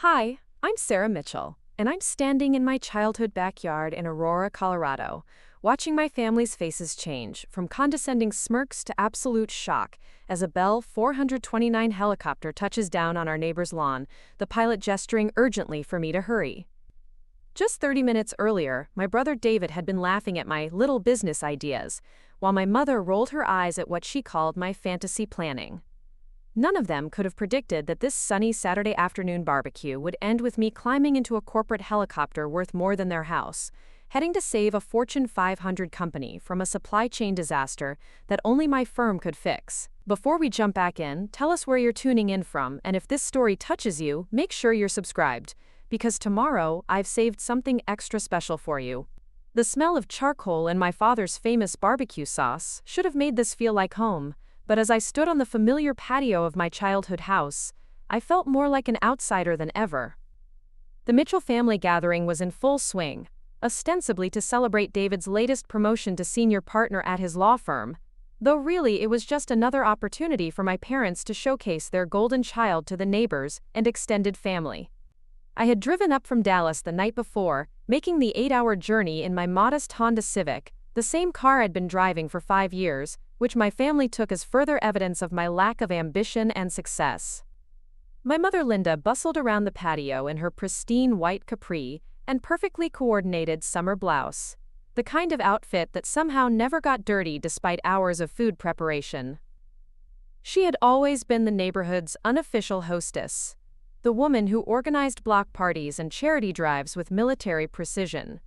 Hi, I'm Sarah Mitchell, and I'm standing in my childhood backyard in Aurora, Colorado, watching my family's faces change from condescending smirks to absolute shock as a Bell 429 helicopter touches down on our neighbor's lawn, the pilot gesturing urgently for me to hurry. Just 30 minutes earlier, my brother David had been laughing at my little business ideas, while my mother rolled her eyes at what she called my fantasy planning. None of them could have predicted that this sunny Saturday afternoon barbecue would end with me climbing into a corporate helicopter worth more than their house, heading to save a Fortune 500 company from a supply chain disaster that only my firm could fix. Before we jump back in, tell us where you're tuning in from, and if this story touches you, make sure you're subscribed, because tomorrow I've saved something extra special for you. The smell of charcoal and my father's famous barbecue sauce should have made this feel like home. But as I stood on the familiar patio of my childhood house, I felt more like an outsider than ever. The Mitchell family gathering was in full swing, ostensibly to celebrate David's latest promotion to senior partner at his law firm, though really it was just another opportunity for my parents to showcase their golden child to the neighbors and extended family. I had driven up from Dallas the night before, making the 8-hour journey in my modest Honda Civic, the same car I'd been driving for 5 years, which my family took as further evidence of my lack of ambition and success. My mother Linda bustled around the patio in her pristine white capri and perfectly coordinated summer blouse, the kind of outfit that somehow never got dirty despite hours of food preparation. She had always been the neighborhood's unofficial hostess, the woman who organized block parties and charity drives with military precision.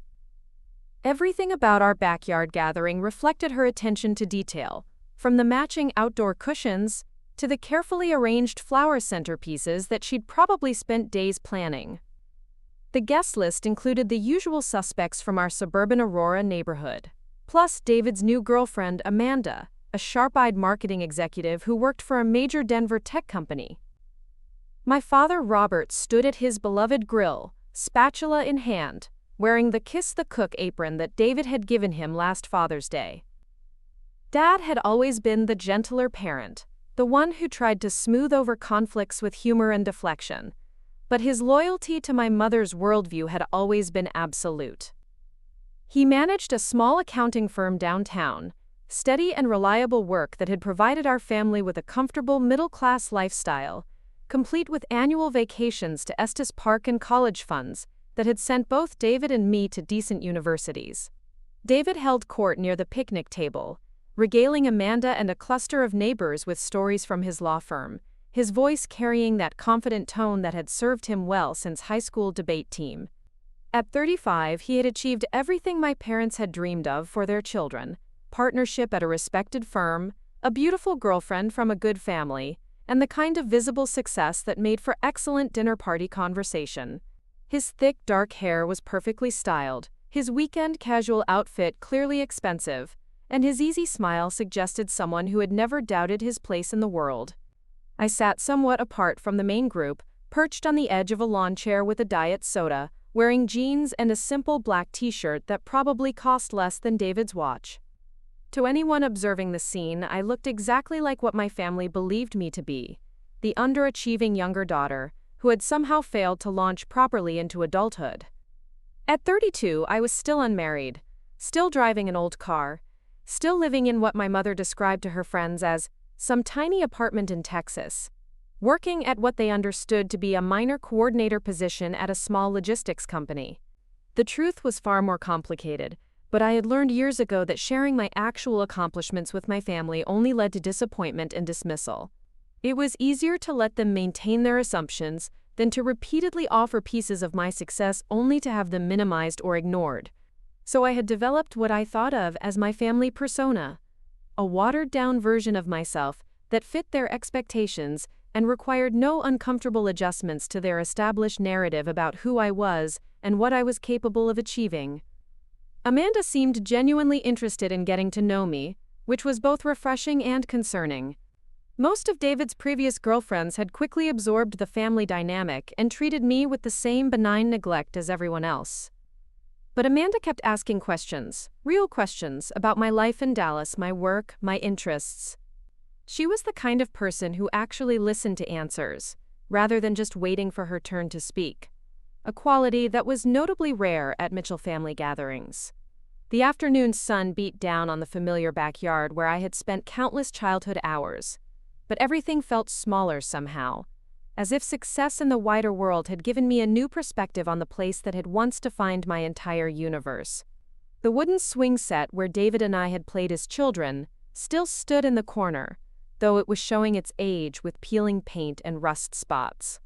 Everything about our backyard gathering reflected her attention to detail, from the matching outdoor cushions to the carefully arranged flower centerpieces that she'd probably spent days planning. The guest list included the usual suspects from our suburban Aurora neighborhood, plus David's new girlfriend, Amanda, a sharp-eyed marketing executive who worked for a major Denver tech company. My father, Robert, stood at his beloved grill, spatula in hand, wearing the Kiss the Cook apron that David had given him last Father's Day. Dad had always been the gentler parent, the one who tried to smooth over conflicts with humor and deflection, but his loyalty to my mother's worldview had always been absolute. He managed a small accounting firm downtown, steady and reliable work that had provided our family with a comfortable middle-class lifestyle, complete with annual vacations to Estes Park and college funds that had sent both David and me to decent universities. David held court near the picnic table, regaling Amanda and a cluster of neighbors with stories from his law firm, his voice carrying that confident tone that had served him well since high school debate team. At 35, he had achieved everything my parents had dreamed of for their children: partnership at a respected firm, a beautiful girlfriend from a good family, and the kind of visible success that made for excellent dinner party conversation. His thick, dark hair was perfectly styled, his weekend casual outfit clearly expensive, and his easy smile suggested someone who had never doubted his place in the world. I sat somewhat apart from the main group, perched on the edge of a lawn chair with a diet soda, wearing jeans and a simple black t-shirt that probably cost less than David's watch. To anyone observing the scene, I looked exactly like what my family believed me to be, the underachieving younger daughter, who had somehow failed to launch properly into adulthood. At 32, I was still unmarried, still driving an old car, still living in what my mother described to her friends as some tiny apartment in Texas, working at what they understood to be a minor coordinator position at a small logistics company. The truth was far more complicated, but I had learned years ago that sharing my actual accomplishments with my family only led to disappointment and dismissal. It was easier to let them maintain their assumptions than to repeatedly offer pieces of my success only to have them minimized or ignored. So I had developed what I thought of as my family persona, a watered-down version of myself that fit their expectations and required no uncomfortable adjustments to their established narrative about who I was and what I was capable of achieving. Amanda seemed genuinely interested in getting to know me, which was both refreshing and concerning. Most of David's previous girlfriends had quickly absorbed the family dynamic and treated me with the same benign neglect as everyone else. But Amanda kept asking questions, real questions, about my life in Dallas, my work, my interests. She was the kind of person who actually listened to answers, rather than just waiting for her turn to speak, a quality that was notably rare at Mitchell family gatherings. The afternoon sun beat down on the familiar backyard where I had spent countless childhood hours, but everything felt smaller somehow, as if success in the wider world had given me a new perspective on the place that had once defined my entire universe. The wooden swing set where David and I had played as children still stood in the corner, though it was showing its age with peeling paint and rust spots.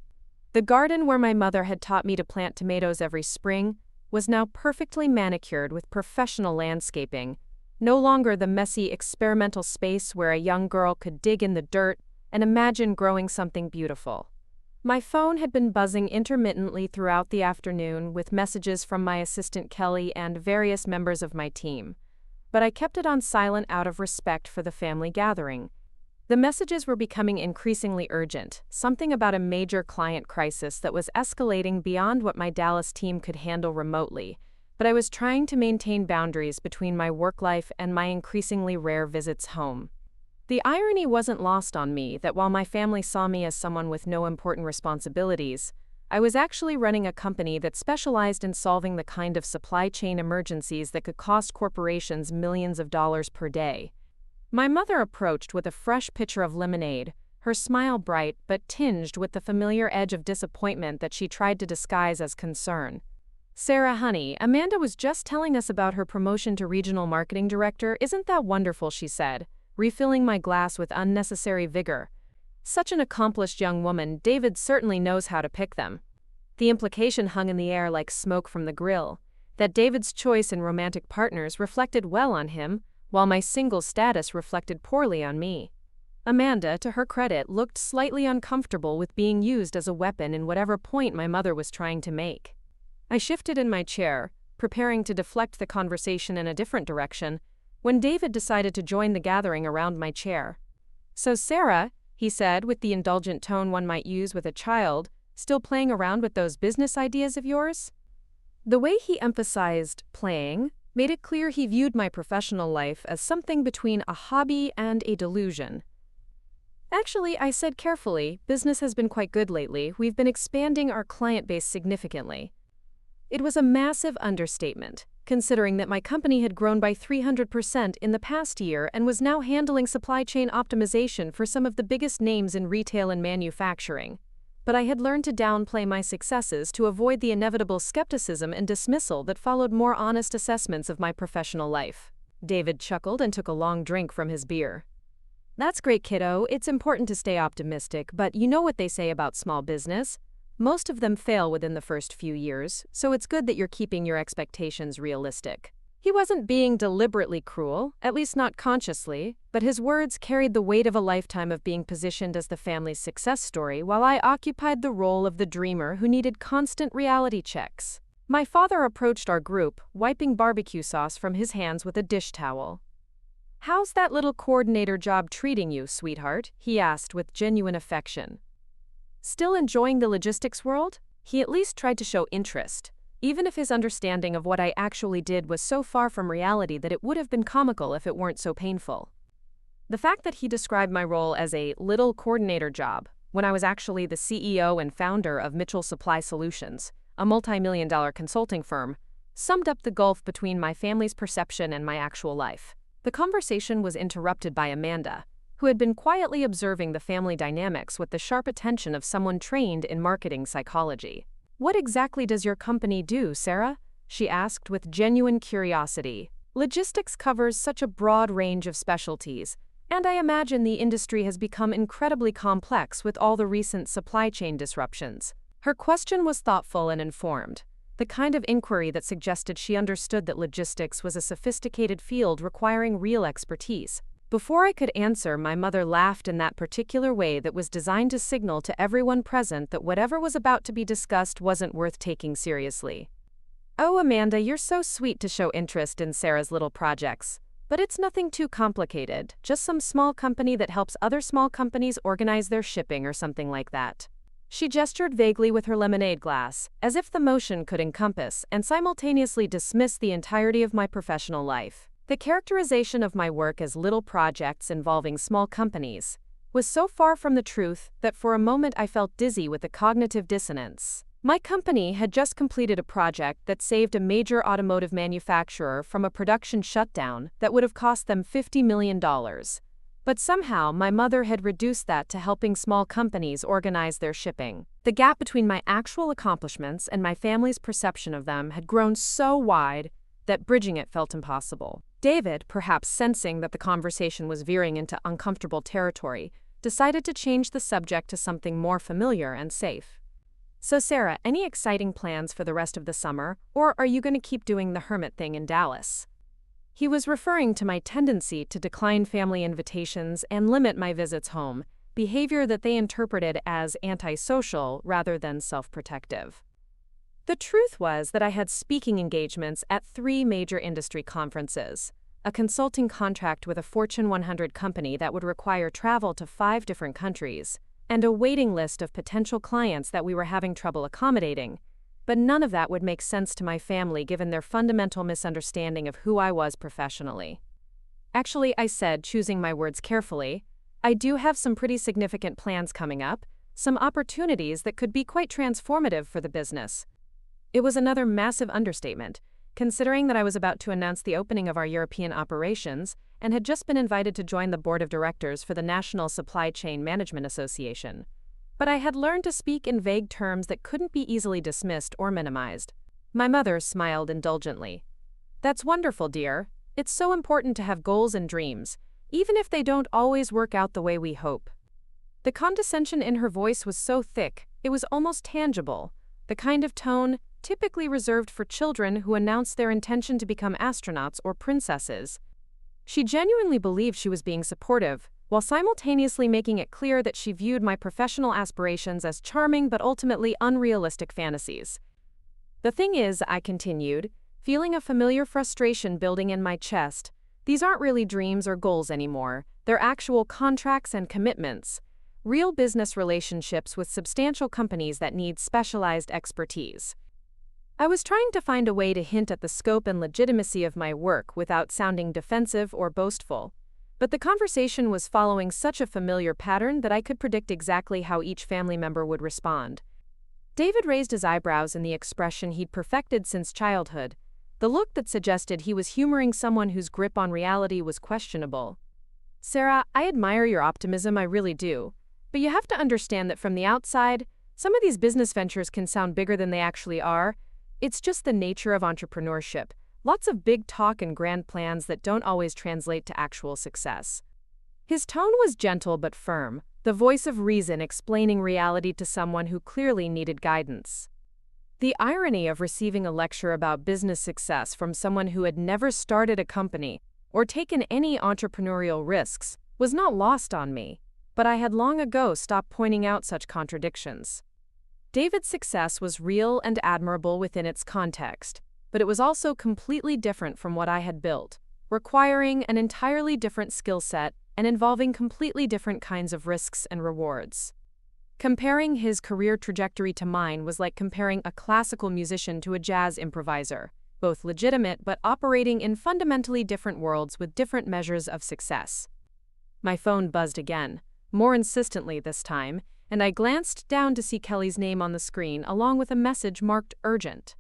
The garden where my mother had taught me to plant tomatoes every spring was now perfectly manicured with professional landscaping, no longer the messy experimental space where a young girl could dig in the dirt and imagine growing something beautiful. My phone had been buzzing intermittently throughout the afternoon with messages from my assistant Kelly and various members of my team, but I kept it on silent out of respect for the family gathering. The messages were becoming increasingly urgent, something about a major client crisis that was escalating beyond what my Dallas team could handle remotely, but I was trying to maintain boundaries between my work life and my increasingly rare visits home. The irony wasn't lost on me that while my family saw me as someone with no important responsibilities, I was actually running a company that specialized in solving the kind of supply chain emergencies that could cost corporations millions of dollars per day. My mother approached with a fresh pitcher of lemonade, her smile bright but tinged with the familiar edge of disappointment that she tried to disguise as concern. "Sarah, honey, Amanda was just telling us about her promotion to regional marketing director. Isn't that wonderful?" she said, refilling my glass with unnecessary vigor. Such an accomplished young woman, David certainly knows how to pick them. The implication hung in the air like smoke from the grill, that David's choice in romantic partners reflected well on him, while my single status reflected poorly on me. Amanda, to her credit, looked slightly uncomfortable with being used as a weapon in whatever point my mother was trying to make. I shifted in my chair, preparing to deflect the conversation in a different direction, when David decided to join the gathering around my chair. "So Sarah," he said with the indulgent tone one might use with a child, "still playing around with those business ideas of yours?" The way he emphasized playing made it clear he viewed my professional life as something between a hobby and a delusion. "Actually," I said carefully, "business has been quite good lately. We've been expanding our client base significantly." It was a massive understatement, considering that my company had grown by 300% in the past year and was now handling supply chain optimization for some of the biggest names in retail and manufacturing. But I had learned to downplay my successes to avoid the inevitable skepticism and dismissal that followed more honest assessments of my professional life. David chuckled and took a long drink from his beer. "That's great, kiddo. It's important to stay optimistic, but you know what they say about small business. Most of them fail within the first few years, so it's good that you're keeping your expectations realistic." He wasn't being deliberately cruel, at least not consciously, but his words carried the weight of a lifetime of being positioned as the family's success story while I occupied the role of the dreamer who needed constant reality checks. My father approached our group, wiping barbecue sauce from his hands with a dish towel. "How's that little coordinator job treating you, sweetheart?" he asked with genuine affection. Still enjoying the logistics world? He at least tried to show interest, even if his understanding of what I actually did was so far from reality that it would have been comical if it weren't so painful. The fact that he described my role as a little coordinator job, when I was actually the CEO and founder of Mitchell Supply Solutions, a multi-million-dollar consulting firm, summed up the gulf between my family's perception and my actual life. The conversation was interrupted by Amanda, who had been quietly observing the family dynamics with the sharp attention of someone trained in marketing psychology. "What exactly does your company do, Sarah?" she asked with genuine curiosity. Logistics covers such a broad range of specialties, and I imagine the industry has become incredibly complex with all the recent supply chain disruptions. Her question was thoughtful and informed, the kind of inquiry that suggested she understood that logistics was a sophisticated field requiring real expertise. Before I could answer, my mother laughed in that particular way that was designed to signal to everyone present that whatever was about to be discussed wasn't worth taking seriously. "Oh, Amanda, you're so sweet to show interest in Sarah's little projects. But it's nothing too complicated, just some small company that helps other small companies organize their shipping or something like that." She gestured vaguely with her lemonade glass, as if the motion could encompass and simultaneously dismiss the entirety of my professional life. The characterization of my work as little projects involving small companies was so far from the truth that for a moment I felt dizzy with the cognitive dissonance. My company had just completed a project that saved a major automotive manufacturer from a production shutdown that would have cost them $50 million. But somehow my mother had reduced that to helping small companies organize their shipping. The gap between my actual accomplishments and my family's perception of them had grown so wide that bridging it felt impossible. David, perhaps sensing that the conversation was veering into uncomfortable territory, decided to change the subject to something more familiar and safe. "So Sarah, any exciting plans for the rest of the summer, or are you going to keep doing the hermit thing in Dallas?" He was referring to my tendency to decline family invitations and limit my visits home, behavior that they interpreted as antisocial rather than self-protective. The truth was that I had speaking engagements at 3 major industry conferences, a consulting contract with a Fortune 100 company that would require travel to 5 different countries, and a waiting list of potential clients that we were having trouble accommodating. But none of that would make sense to my family given their fundamental misunderstanding of who I was professionally. "Actually," I said, choosing my words carefully, "I do have some pretty significant plans coming up, some opportunities that could be quite transformative for the business." It was another massive understatement, considering that I was about to announce the opening of our European operations and had just been invited to join the board of directors for the National Supply Chain Management Association. But I had learned to speak in vague terms that couldn't be easily dismissed or minimized. My mother smiled indulgently. "That's wonderful, dear. It's so important to have goals and dreams, even if they don't always work out the way we hope." The condescension in her voice was so thick, it was almost tangible, the kind of tone typically reserved for children who announce their intention to become astronauts or princesses. She genuinely believed she was being supportive, while simultaneously making it clear that she viewed my professional aspirations as charming but ultimately unrealistic fantasies. "The thing is," I continued, feeling a familiar frustration building in my chest, "these aren't really dreams or goals anymore. They're actual contracts and commitments. Real business relationships with substantial companies that need specialized expertise." I was trying to find a way to hint at the scope and legitimacy of my work without sounding defensive or boastful. But the conversation was following such a familiar pattern that I could predict exactly how each family member would respond. David raised his eyebrows in the expression he'd perfected since childhood, the look that suggested he was humoring someone whose grip on reality was questionable. "Sarah, I admire your optimism, I really do. But you have to understand that from the outside, some of these business ventures can sound bigger than they actually are. It's just the nature of entrepreneurship. Lots of big talk and grand plans that don't always translate to actual success." His tone was gentle but firm, the voice of reason explaining reality to someone who clearly needed guidance. The irony of receiving a lecture about business success from someone who had never started a company or taken any entrepreneurial risks was not lost on me, but I had long ago stopped pointing out such contradictions. David's success was real and admirable within its context, but it was also completely different from what I had built, requiring an entirely different skill set and involving completely different kinds of risks and rewards. Comparing his career trajectory to mine was like comparing a classical musician to a jazz improviser, both legitimate but operating in fundamentally different worlds with different measures of success. My phone buzzed again, more insistently this time, and I glanced down to see Kelly's name on the screen along with a message marked urgent.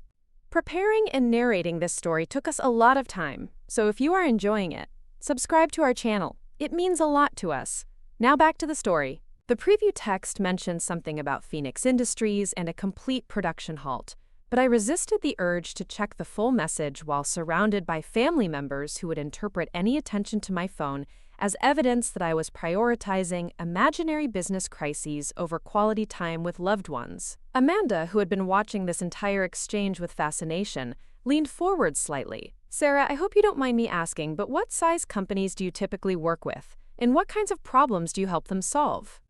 Preparing and narrating this story took us a lot of time, so if you are enjoying it, subscribe to our channel. It means a lot to us. Now back to the story. The preview text mentioned something about Phoenix Industries and a complete production halt, but I resisted the urge to check the full message while surrounded by family members who would interpret any attention to my phone as evidence that I was prioritizing imaginary business crises over quality time with loved ones. Amanda, who had been watching this entire exchange with fascination, leaned forward slightly. "Sarah, I hope you don't mind me asking, but what size companies do you typically work with? And what kinds of problems do you help them solve?"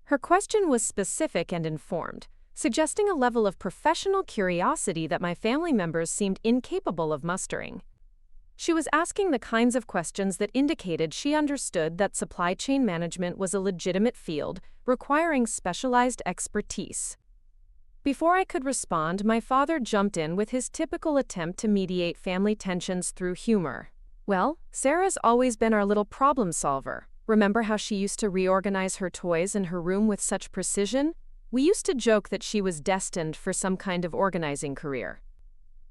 Her question was specific and informed, suggesting a level of professional curiosity that my family members seemed incapable of mustering. She was asking the kinds of questions that indicated she understood that supply chain management was a legitimate field requiring specialized expertise. Before I could respond, my father jumped in with his typical attempt to mediate family tensions through humor. "Well, Sarah's always been our little problem solver. Remember how she used to reorganize her toys in her room with such precision? We used to joke that she was destined for some kind of organizing career.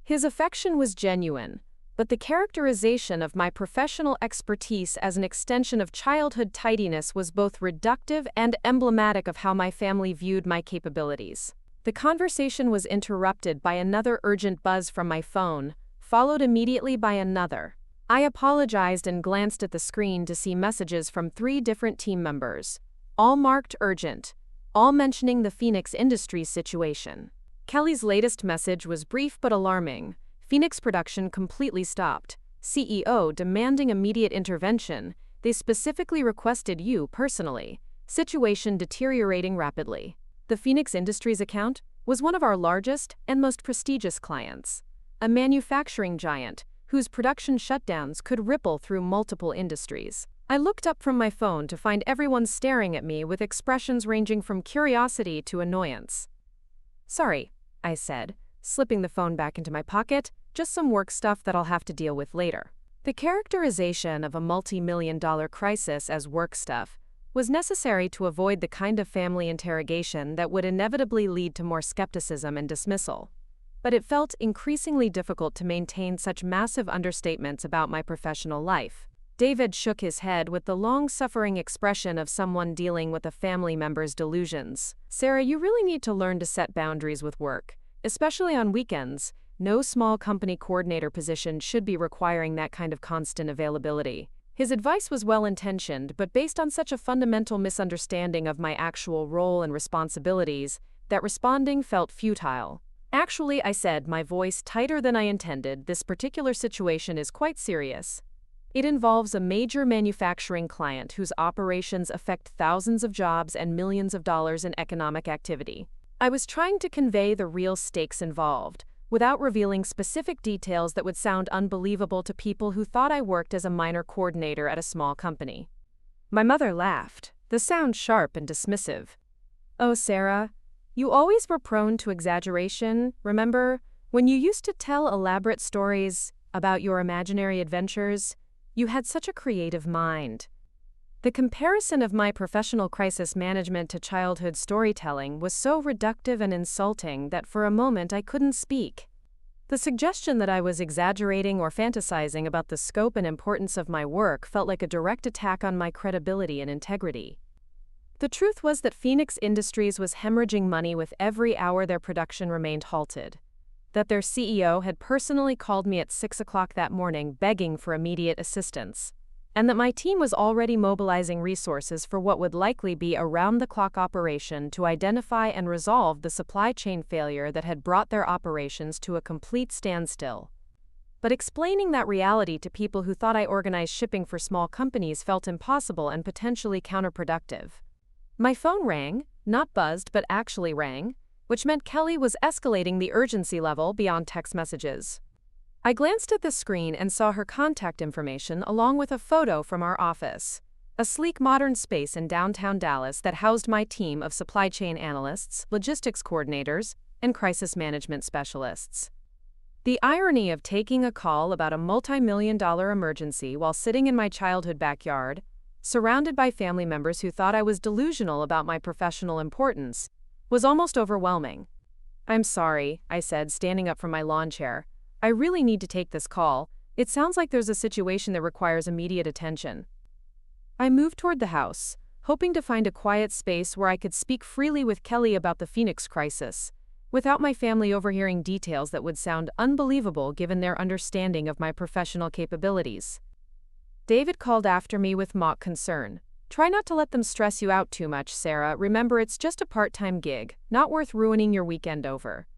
His affection was genuine, but the characterization of my professional expertise as an extension of childhood tidiness was both reductive and emblematic of how my family viewed my capabilities. The conversation was interrupted by another urgent buzz from my phone, followed immediately by another. I apologized and glanced at the screen to see messages from 3 different team members, all marked urgent, all mentioning the Phoenix Industries situation. Kelly's latest message was brief but alarming. Phoenix production completely stopped. CEO demanding immediate intervention. They specifically requested you personally. Situation deteriorating rapidly. The Phoenix Industries account was one of our largest and most prestigious clients, a manufacturing giant whose production shutdowns could ripple through multiple industries. I looked up from my phone to find everyone staring at me with expressions ranging from curiosity to annoyance. "Sorry," I said, slipping the phone back into my pocket, "just some work stuff that I'll have to deal with later." The characterization of a multi-million-dollar crisis as work stuff was necessary to avoid the kind of family interrogation that would inevitably lead to more skepticism and dismissal. But it felt increasingly difficult to maintain such massive understatements about my professional life. David shook his head with the long-suffering expression of someone dealing with a family member's delusions. "Sarah, you really need to learn to set boundaries with work, especially on weekends. No small company coordinator position should be requiring that kind of constant availability." His advice was well-intentioned, but based on such a fundamental misunderstanding of my actual role and responsibilities, that responding felt futile. "Actually," I said, my voice tighter than I intended, "this particular situation is quite serious. It involves a major manufacturing client whose operations affect thousands of jobs and millions of dollars in economic activity." I was trying to convey the real stakes involved, without revealing specific details that would sound unbelievable to people who thought I worked as a minor coordinator at a small company. My mother laughed, the sound sharp and dismissive. "Oh, Sarah, you always were prone to exaggeration, remember? When you used to tell elaborate stories about your imaginary adventures, you had such a creative mind." The comparison of my professional crisis management to childhood storytelling was so reductive and insulting that for a moment I couldn't speak. The suggestion that I was exaggerating or fantasizing about the scope and importance of my work felt like a direct attack on my credibility and integrity. The truth was that Phoenix Industries was hemorrhaging money with every hour their production remained halted. That their CEO had personally called me at 6 o'clock that morning begging for immediate assistance, and that my team was already mobilizing resources for what would likely be a round-the-clock operation to identify and resolve the supply chain failure that had brought their operations to a complete standstill. But explaining that reality to people who thought I organized shipping for small companies felt impossible and potentially counterproductive. My phone rang, not buzzed but actually rang, which meant Kelly was escalating the urgency level beyond text messages. I glanced at the screen and saw her contact information along with a photo from our office, a sleek modern space in downtown Dallas that housed my team of supply chain analysts, logistics coordinators, and crisis management specialists. The irony of taking a call about a multi-million-dollar emergency while sitting in my childhood backyard, surrounded by family members who thought I was delusional about my professional importance, was almost overwhelming. "I'm sorry," I said, standing up from my lawn chair. "I really need to take this call. It sounds like there's a situation that requires immediate attention." I moved toward the house, hoping to find a quiet space where I could speak freely with Kelly about the Phoenix crisis, without my family overhearing details that would sound unbelievable given their understanding of my professional capabilities. David called after me with mock concern. "Try not to let them stress you out too much, Sarah. Remember, it's just a part-time gig, not worth ruining your weekend over."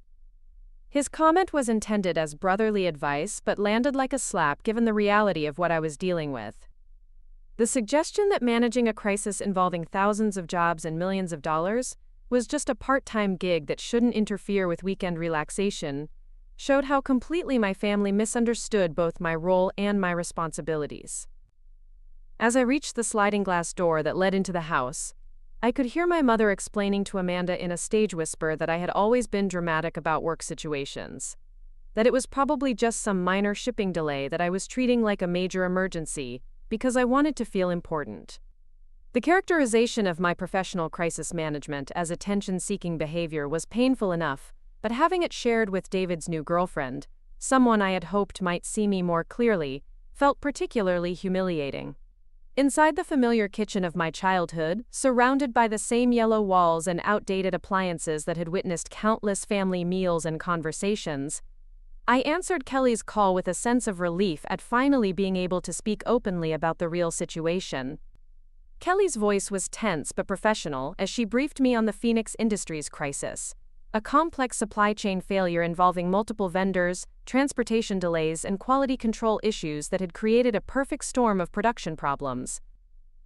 His comment was intended as brotherly advice but landed like a slap given the reality of what I was dealing with. The suggestion that managing a crisis involving thousands of jobs and millions of dollars was just a part-time gig that shouldn't interfere with weekend relaxation showed how completely my family misunderstood both my role and my responsibilities. As I reached the sliding glass door that led into the house, I could hear my mother explaining to Amanda in a stage whisper that I had always been dramatic about work situations, that it was probably just some minor shipping delay that I was treating like a major emergency because I wanted to feel important. The characterization of my professional crisis management as attention-seeking behavior was painful enough, but having it shared with David's new girlfriend, someone I had hoped might see me more clearly, felt particularly humiliating. Inside the familiar kitchen of my childhood, surrounded by the same yellow walls and outdated appliances that had witnessed countless family meals and conversations, I answered Kelly's call with a sense of relief at finally being able to speak openly about the real situation. Kelly's voice was tense but professional as she briefed me on the Phoenix Industries crisis, a complex supply chain failure involving multiple vendors, transportation delays, and quality control issues that had created a perfect storm of production problems.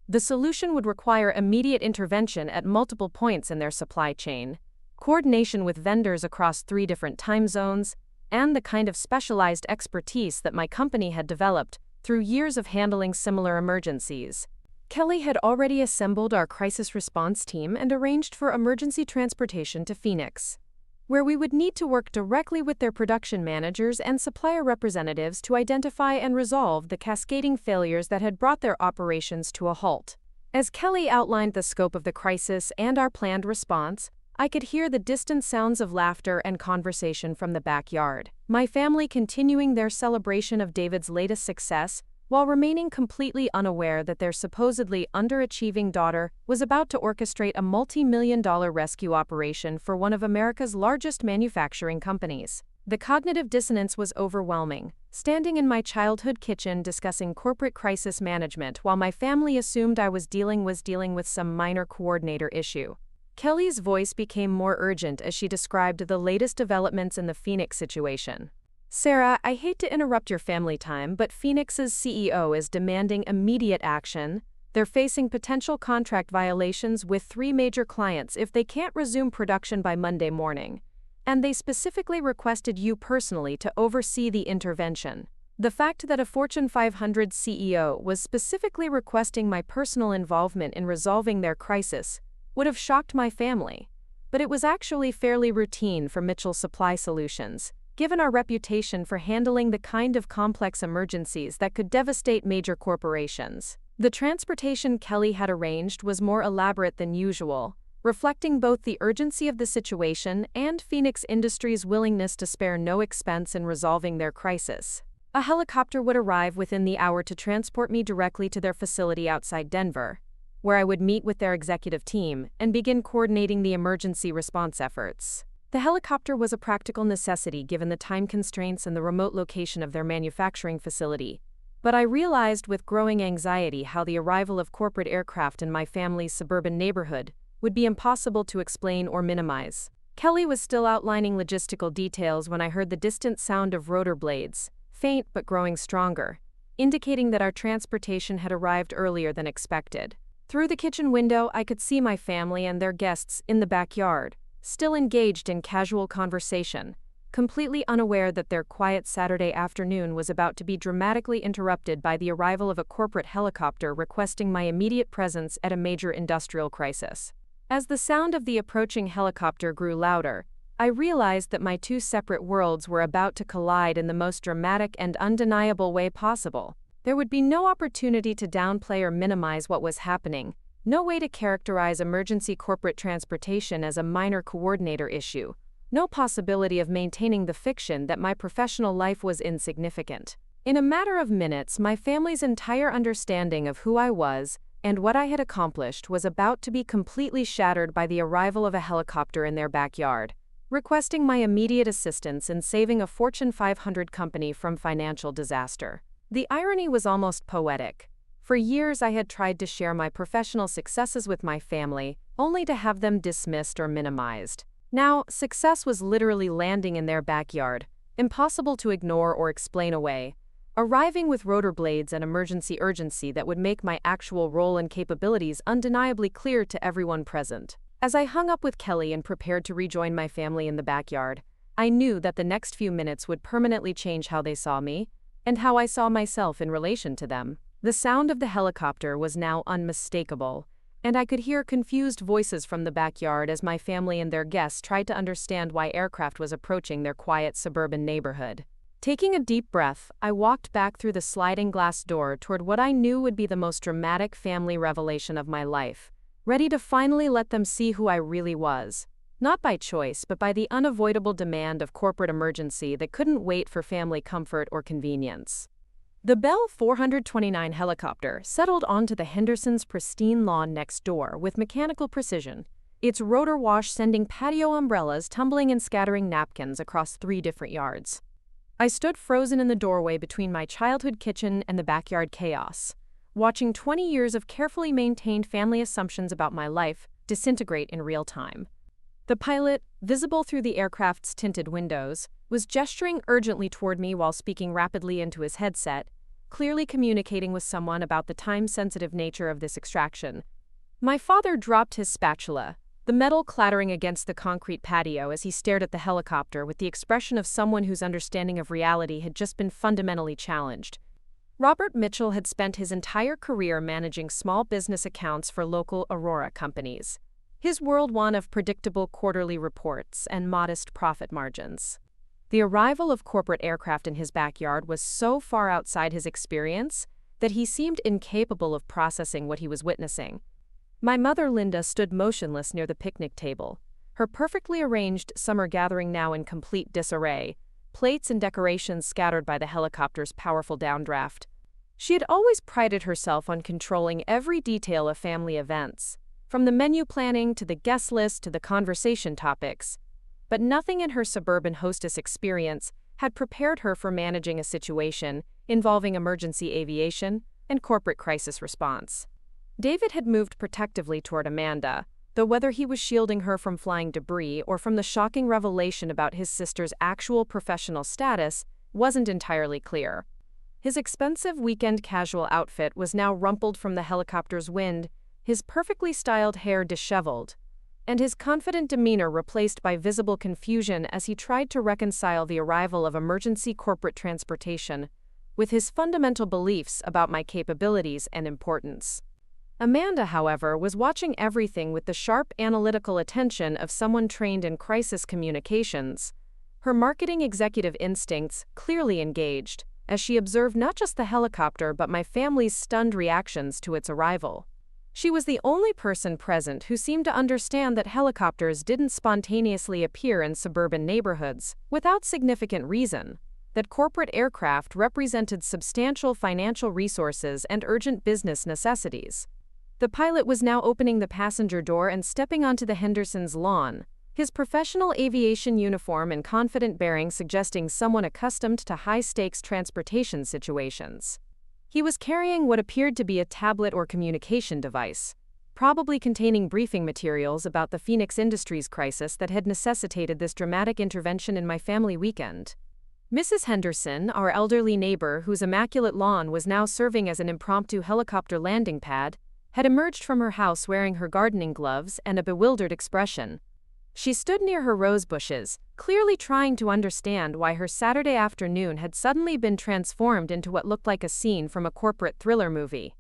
The solution would require immediate intervention at multiple points in their supply chain, coordination with vendors across 3 different time zones, and the kind of specialized expertise that my company had developed through years of handling similar emergencies. Kelly had already assembled our crisis response team and arranged for emergency transportation to Phoenix, where we would need to work directly with their production managers and supplier representatives to identify and resolve the cascading failures that had brought their operations to a halt. As Kelly outlined the scope of the crisis and our planned response, I could hear the distant sounds of laughter and conversation from the backyard, my family continuing their celebration of David's latest success, while remaining completely unaware that their supposedly underachieving daughter was about to orchestrate a multi-million-dollar rescue operation for one of America's largest manufacturing companies. The cognitive dissonance was overwhelming, standing in my childhood kitchen discussing corporate crisis management while my family assumed I was dealing with some minor coordinator issue. Kelly's voice became more urgent as she described the latest developments in the Phoenix situation. "Sarah, I hate to interrupt your family time, but Phoenix's CEO is demanding immediate action. They're facing potential contract violations with 3 major clients if they can't resume production by Monday morning. And they specifically requested you personally to oversee the intervention." The fact that a Fortune 500 CEO was specifically requesting my personal involvement in resolving their crisis would have shocked my family. But it was actually fairly routine for Mitchell Supply Solutions, given our reputation for handling the kind of complex emergencies that could devastate major corporations. The transportation Kelly had arranged was more elaborate than usual, reflecting both the urgency of the situation and Phoenix Industries' willingness to spare no expense in resolving their crisis. A helicopter would arrive within the hour to transport me directly to their facility outside Denver, where I would meet with their executive team and begin coordinating the emergency response efforts. The helicopter was a practical necessity given the time constraints and the remote location of their manufacturing facility, but I realized with growing anxiety how the arrival of corporate aircraft in my family's suburban neighborhood would be impossible to explain or minimize. Kelly was still outlining logistical details when I heard the distant sound of rotor blades, faint but growing stronger, indicating that our transportation had arrived earlier than expected. Through the kitchen window, I could see my family and their guests in the backyard, still engaged in casual conversation, completely unaware that their quiet Saturday afternoon was about to be dramatically interrupted by the arrival of a corporate helicopter requesting my immediate presence at a major industrial crisis. As the sound of the approaching helicopter grew louder, I realized that my 2 separate worlds were about to collide in the most dramatic and undeniable way possible. There would be no opportunity to downplay or minimize what was happening, no way to characterize emergency corporate transportation as a minor coordinator issue, no possibility of maintaining the fiction that my professional life was insignificant. In a matter of minutes, my family's entire understanding of who I was and what I had accomplished was about to be completely shattered by the arrival of a helicopter in their backyard, requesting my immediate assistance in saving a Fortune 500 company from financial disaster. The irony was almost poetic. For years I had tried to share my professional successes with my family, only to have them dismissed or minimized. Now, success was literally landing in their backyard, impossible to ignore or explain away, arriving with rotor blades and emergency urgency that would make my actual role and capabilities undeniably clear to everyone present. As I hung up with Kelly and prepared to rejoin my family in the backyard, I knew that the next few minutes would permanently change how they saw me, and how I saw myself in relation to them. The sound of the helicopter was now unmistakable, and I could hear confused voices from the backyard as my family and their guests tried to understand why aircraft was approaching their quiet suburban neighborhood. Taking a deep breath, I walked back through the sliding glass door toward what I knew would be the most dramatic family revelation of my life, ready to finally let them see who I really was. Not by choice, but by the unavoidable demand of corporate emergency that couldn't wait for family comfort or convenience. The Bell 429 helicopter settled onto the Hendersons' pristine lawn next door with mechanical precision, its rotor wash sending patio umbrellas tumbling and scattering napkins across 3 different yards. I stood frozen in the doorway between my childhood kitchen and the backyard chaos, watching 20 years of carefully maintained family assumptions about my life disintegrate in real time. The pilot, visible through the aircraft's tinted windows, was gesturing urgently toward me while speaking rapidly into his headset, clearly communicating with someone about the time-sensitive nature of this extraction. My father dropped his spatula, the metal clattering against the concrete patio as he stared at the helicopter with the expression of someone whose understanding of reality had just been fundamentally challenged. Robert Mitchell had spent his entire career managing small business accounts for local Aurora companies. His world one of predictable quarterly reports and modest profit margins. The arrival of corporate aircraft in his backyard was so far outside his experience that he seemed incapable of processing what he was witnessing. My mother Linda stood motionless near the picnic table, her perfectly arranged summer gathering now in complete disarray, plates and decorations scattered by the helicopter's powerful downdraft. She had always prided herself on controlling every detail of family events, from the menu planning to the guest list to the conversation topics, but nothing in her suburban hostess experience had prepared her for managing a situation involving emergency aviation and corporate crisis response. David had moved protectively toward Amanda, though whether he was shielding her from flying debris or from the shocking revelation about his sister's actual professional status wasn't entirely clear. His expensive weekend casual outfit was now rumpled from the helicopter's wind, his perfectly styled hair disheveled, and his confident demeanor replaced by visible confusion as he tried to reconcile the arrival of emergency corporate transportation with his fundamental beliefs about my capabilities and importance. Amanda, however, was watching everything with the sharp analytical attention of someone trained in crisis communications, her marketing executive instincts clearly engaged, as she observed not just the helicopter but my family's stunned reactions to its arrival. She was the only person present who seemed to understand that helicopters didn't spontaneously appear in suburban neighborhoods without significant reason, that corporate aircraft represented substantial financial resources and urgent business necessities. The pilot was now opening the passenger door and stepping onto the Hendersons' lawn, his professional aviation uniform and confident bearing suggesting someone accustomed to high-stakes transportation situations. He was carrying what appeared to be a tablet or communication device, probably containing briefing materials about the Phoenix Industries crisis that had necessitated this dramatic intervention in my family weekend. Mrs. Henderson, our elderly neighbor whose immaculate lawn was now serving as an impromptu helicopter landing pad, had emerged from her house wearing her gardening gloves and a bewildered expression. She stood near her rose bushes, clearly trying to understand why her Saturday afternoon had suddenly been transformed into what looked like a scene from a corporate thriller movie.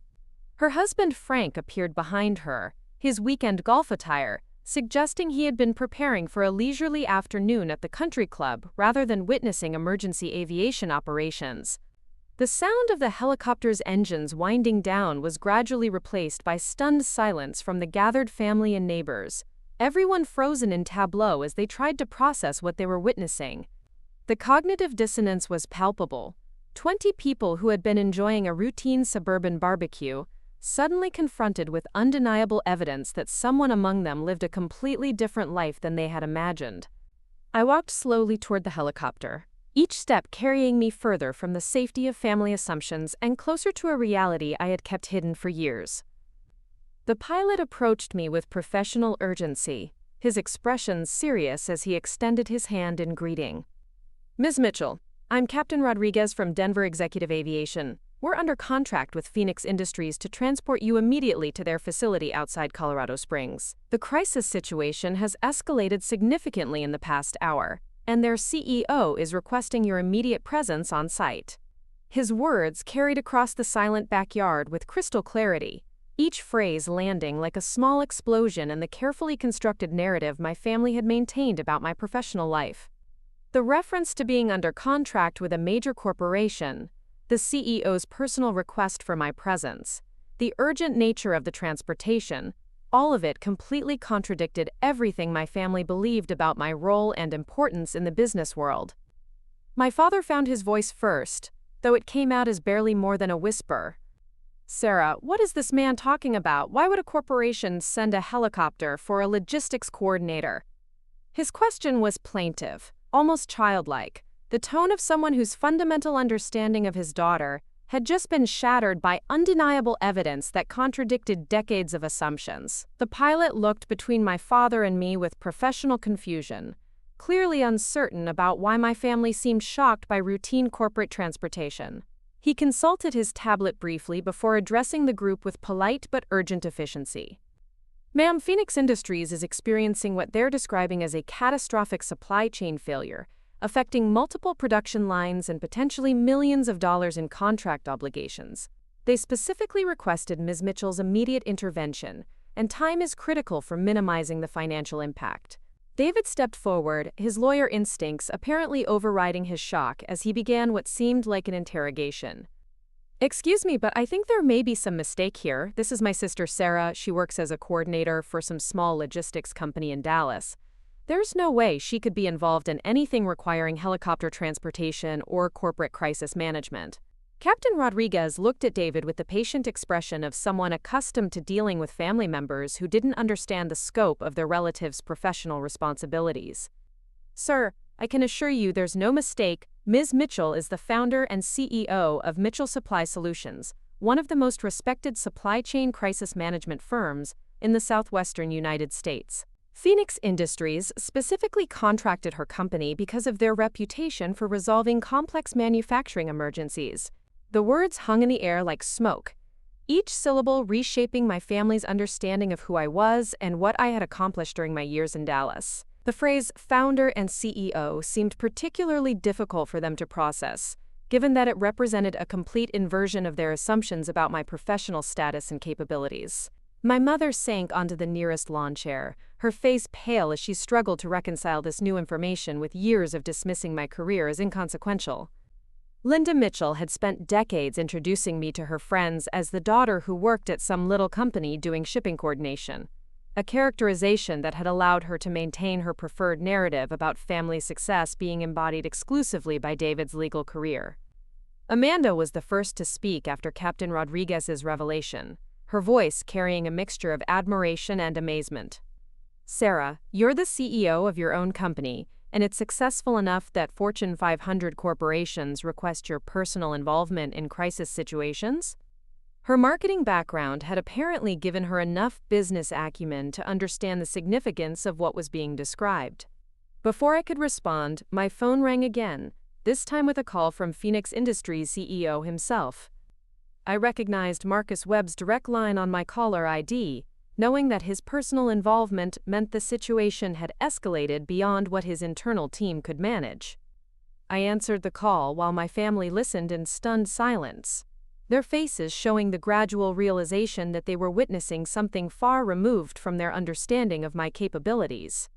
Her husband Frank appeared behind her, his weekend golf attire, suggesting he had been preparing for a leisurely afternoon at the country club rather than witnessing emergency aviation operations. The sound of the helicopter's engines winding down was gradually replaced by stunned silence from the gathered family and neighbors, everyone frozen in tableau as they tried to process what they were witnessing. The cognitive dissonance was palpable. 20 people who had been enjoying a routine suburban barbecue, suddenly confronted with undeniable evidence that someone among them lived a completely different life than they had imagined. I walked slowly toward the helicopter, each step carrying me further from the safety of family assumptions and closer to a reality I had kept hidden for years. The pilot approached me with professional urgency, his expression serious as he extended his hand in greeting. "Ms. Mitchell, I'm Captain Rodriguez from Denver Executive Aviation. We're under contract with Phoenix Industries to transport you immediately to their facility outside Colorado Springs. The crisis situation has escalated significantly in the past hour, and their CEO is requesting your immediate presence on site." His words carried across the silent backyard with crystal clarity, each phrase landing like a small explosion in the carefully constructed narrative my family had maintained about my professional life. The reference to being under contract with a major corporation, the CEO's personal request for my presence, the urgent nature of the transportation, all of it completely contradicted everything my family believed about my role and importance in the business world. My father found his voice first, though it came out as barely more than a whisper. "Sarah, what is this man talking about? Why would a corporation send a helicopter for a logistics coordinator?" His question was plaintive, almost childlike, the tone of someone whose fundamental understanding of his daughter had just been shattered by undeniable evidence that contradicted decades of assumptions. The pilot looked between my father and me with professional confusion, clearly uncertain about why my family seemed shocked by routine corporate transportation. He consulted his tablet briefly before addressing the group with polite but urgent efficiency. "Ma'am, Phoenix Industries is experiencing what they're describing as a catastrophic supply chain failure, affecting multiple production lines and potentially millions of dollars in contract obligations. They specifically requested Ms. Mitchell's immediate intervention, and time is critical for minimizing the financial impact." David stepped forward, his lawyer instincts apparently overriding his shock as he began what seemed like an interrogation. "Excuse me, but I think there may be some mistake here. This is my sister Sarah. She works as a coordinator for some small logistics company in Dallas. There's no way she could be involved in anything requiring helicopter transportation or corporate crisis management." Captain Rodriguez looked at David with the patient expression of someone accustomed to dealing with family members who didn't understand the scope of their relatives' professional responsibilities. "Sir, I can assure you there's no mistake. Ms. Mitchell is the founder and CEO of Mitchell Supply Solutions, one of the most respected supply chain crisis management firms in the southwestern United States. Phoenix Industries specifically contracted her company because of their reputation for resolving complex manufacturing emergencies." The words hung in the air like smoke, each syllable reshaping my family's understanding of who I was and what I had accomplished during my years in Dallas. The phrase founder and CEO seemed particularly difficult for them to process, given that it represented a complete inversion of their assumptions about my professional status and capabilities. My mother sank onto the nearest lawn chair, her face pale as she struggled to reconcile this new information with years of dismissing my career as inconsequential. Linda Mitchell had spent decades introducing me to her friends as the daughter who worked at some little company doing shipping coordination, a characterization that had allowed her to maintain her preferred narrative about family success being embodied exclusively by David's legal career. Amanda was the first to speak after Captain Rodriguez's revelation, her voice carrying a mixture of admiration and amazement. "Sarah, you're the CEO of your own company, and it's successful enough that Fortune 500 corporations request your personal involvement in crisis situations?" Her marketing background had apparently given her enough business acumen to understand the significance of what was being described. Before I could respond, my phone rang again, this time with a call from Phoenix Industries CEO himself. I recognized Marcus Webb's direct line on my caller ID, knowing that his personal involvement meant the situation had escalated beyond what his internal team could manage. I answered the call while my family listened in stunned silence, their faces showing the gradual realization that they were witnessing something far removed from their understanding of my capabilities.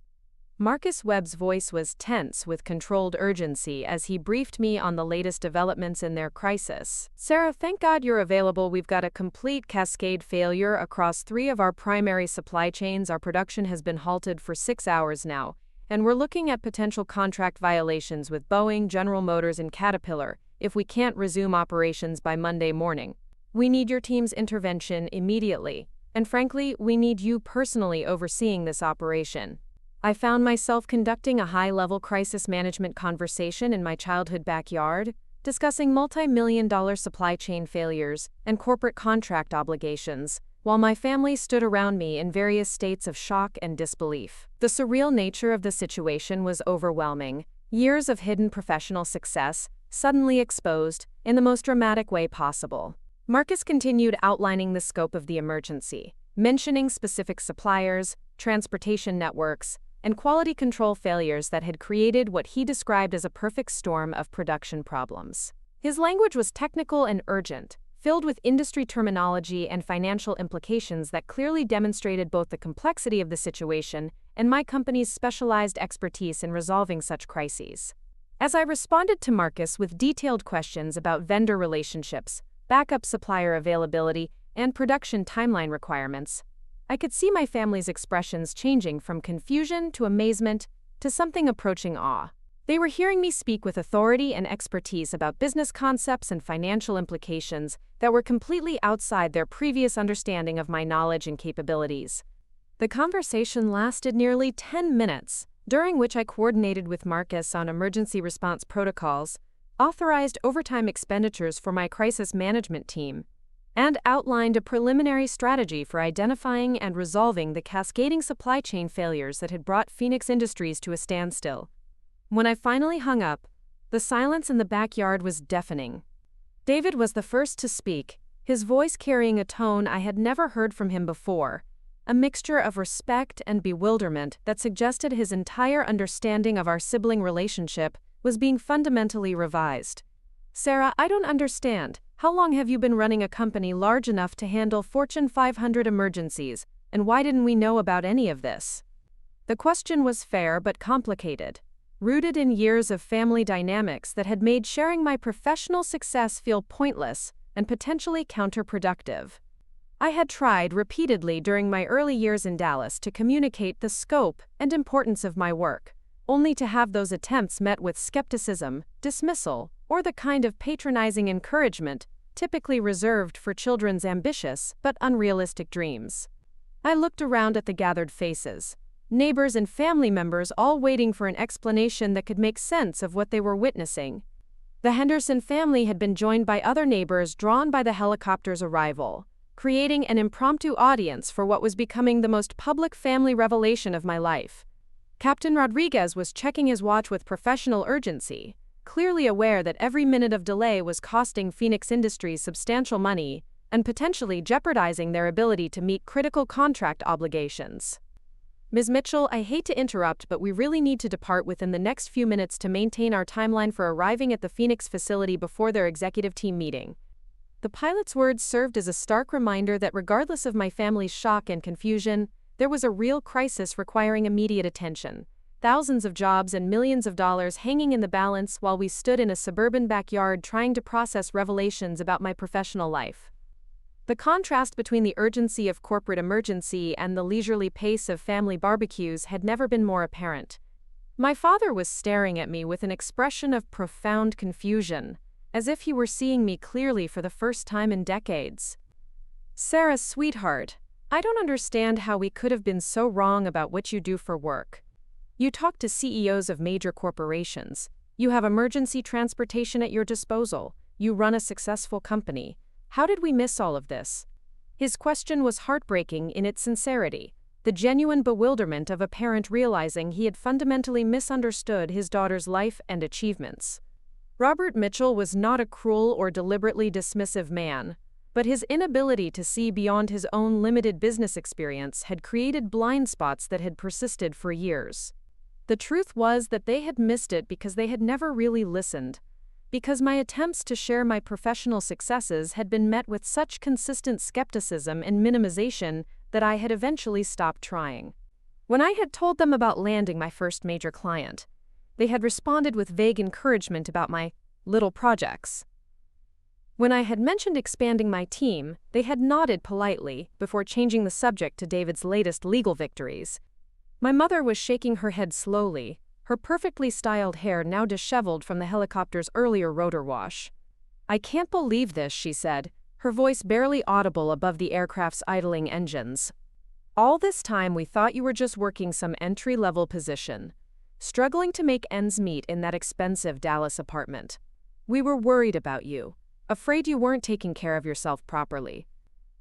Marcus Webb's voice was tense with controlled urgency as he briefed me on the latest developments in their crisis. "Sarah, thank God you're available. We've got a complete cascade failure across 3 of our primary supply chains. Our production has been halted for 6 hours now, and we're looking at potential contract violations with Boeing, General Motors, and Caterpillar if we can't resume operations by Monday morning. We need your team's intervention immediately, and frankly, we need you personally overseeing this operation." I found myself conducting a high-level crisis management conversation in my childhood backyard, discussing multi-million-dollar supply chain failures and corporate contract obligations, while my family stood around me in various states of shock and disbelief. The surreal nature of the situation was overwhelming, years of hidden professional success suddenly exposed in the most dramatic way possible. Marcus continued outlining the scope of the emergency, mentioning specific suppliers, transportation networks, and quality control failures that had created what he described as a perfect storm of production problems. His language was technical and urgent, filled with industry terminology and financial implications that clearly demonstrated both the complexity of the situation and my company's specialized expertise in resolving such crises. As I responded to Marcus with detailed questions about vendor relationships, backup supplier availability, and production timeline requirements, I could see my family's expressions changing from confusion to amazement to something approaching awe. They were hearing me speak with authority and expertise about business concepts and financial implications that were completely outside their previous understanding of my knowledge and capabilities. The conversation lasted nearly 10 minutes, during which I coordinated with Marcus on emergency response protocols, authorized overtime expenditures for my crisis management team, and outlined a preliminary strategy for identifying and resolving the cascading supply chain failures that had brought Phoenix Industries to a standstill. When I finally hung up, the silence in the backyard was deafening. David was the first to speak, his voice carrying a tone I had never heard from him before, a mixture of respect and bewilderment that suggested his entire understanding of our sibling relationship was being fundamentally revised. "Sarah, I don't understand. How long have you been running a company large enough to handle Fortune 500 emergencies, and why didn't we know about any of this?" The question was fair but complicated, rooted in years of family dynamics that had made sharing my professional success feel pointless and potentially counterproductive. I had tried repeatedly during my early years in Dallas to communicate the scope and importance of my work, only to have those attempts met with skepticism, dismissal, or the kind of patronizing encouragement typically reserved for children's ambitious but unrealistic dreams. I looked around at the gathered faces, neighbors and family members all waiting for an explanation that could make sense of what they were witnessing. The Henderson family had been joined by other neighbors drawn by the helicopter's arrival, creating an impromptu audience for what was becoming the most public family revelation of my life. Captain Rodriguez was checking his watch with professional urgency, clearly aware that every minute of delay was costing Phoenix Industries substantial money and potentially jeopardizing their ability to meet critical contract obligations. "Ms. Mitchell, I hate to interrupt, but we really need to depart within the next few minutes to maintain our timeline for arriving at the Phoenix facility before their executive team meeting." The pilot's words served as a stark reminder that regardless of my family's shock and confusion, there was a real crisis requiring immediate attention. Thousands of jobs and millions of dollars hanging in the balance while we stood in a suburban backyard trying to process revelations about my professional life. The contrast between the urgency of corporate emergency and the leisurely pace of family barbecues had never been more apparent. My father was staring at me with an expression of profound confusion, as if he were seeing me clearly for the first time in decades. "Sarah, sweetheart, I don't understand how we could have been so wrong about what you do for work. You talk to CEOs of major corporations. You have emergency transportation at your disposal. You run a successful company. How did we miss all of this?" His question was heartbreaking in its sincerity, the genuine bewilderment of a parent realizing he had fundamentally misunderstood his daughter's life and achievements. Robert Mitchell was not a cruel or deliberately dismissive man, but his inability to see beyond his own limited business experience had created blind spots that had persisted for years. The truth was that they had missed it because they had never really listened, because my attempts to share my professional successes had been met with such consistent skepticism and minimization that I had eventually stopped trying. When I had told them about landing my first major client, they had responded with vague encouragement about my little projects. When I had mentioned expanding my team, they had nodded politely before changing the subject to David's latest legal victories. My mother was shaking her head slowly, her perfectly styled hair now disheveled from the helicopter's earlier rotor wash. "I can't believe this," she said, her voice barely audible above the aircraft's idling engines. "All this time we thought you were just working some entry-level position, struggling to make ends meet in that expensive Dallas apartment. We were worried about you, afraid you weren't taking care of yourself properly."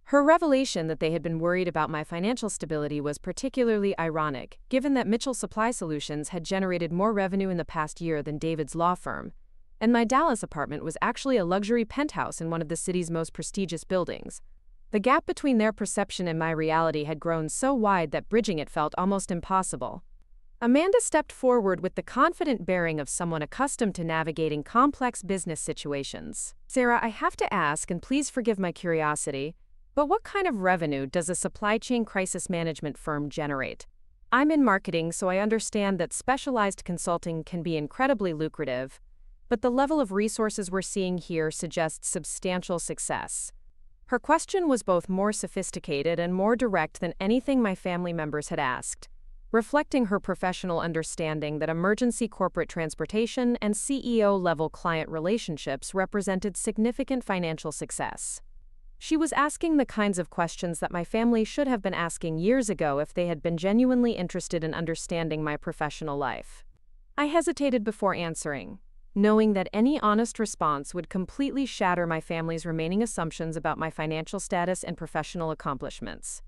Her revelation that they had been worried about my financial stability was particularly ironic, given that Mitchell Supply Solutions had generated more revenue in the past year than David's law firm, and my Dallas apartment was actually a luxury penthouse in one of the city's most prestigious buildings. The gap between their perception and my reality had grown so wide that bridging it felt almost impossible. Amanda stepped forward with the confident bearing of someone accustomed to navigating complex business situations. "Sarah, I have to ask, and please forgive my curiosity, but what kind of revenue does a supply chain crisis management firm generate?" I'm in marketing, so I understand that specialized consulting can be incredibly lucrative, but the level of resources we're seeing here suggests substantial success. Her question was both more sophisticated and more direct than anything my family members had asked, reflecting her professional understanding that emergency corporate transportation and CEO-level client relationships represented significant financial success. She was asking the kinds of questions that my family should have been asking years ago if they had been genuinely interested in understanding my professional life. I hesitated before answering, knowing that any honest response would completely shatter my family's remaining assumptions about my financial status and professional accomplishments.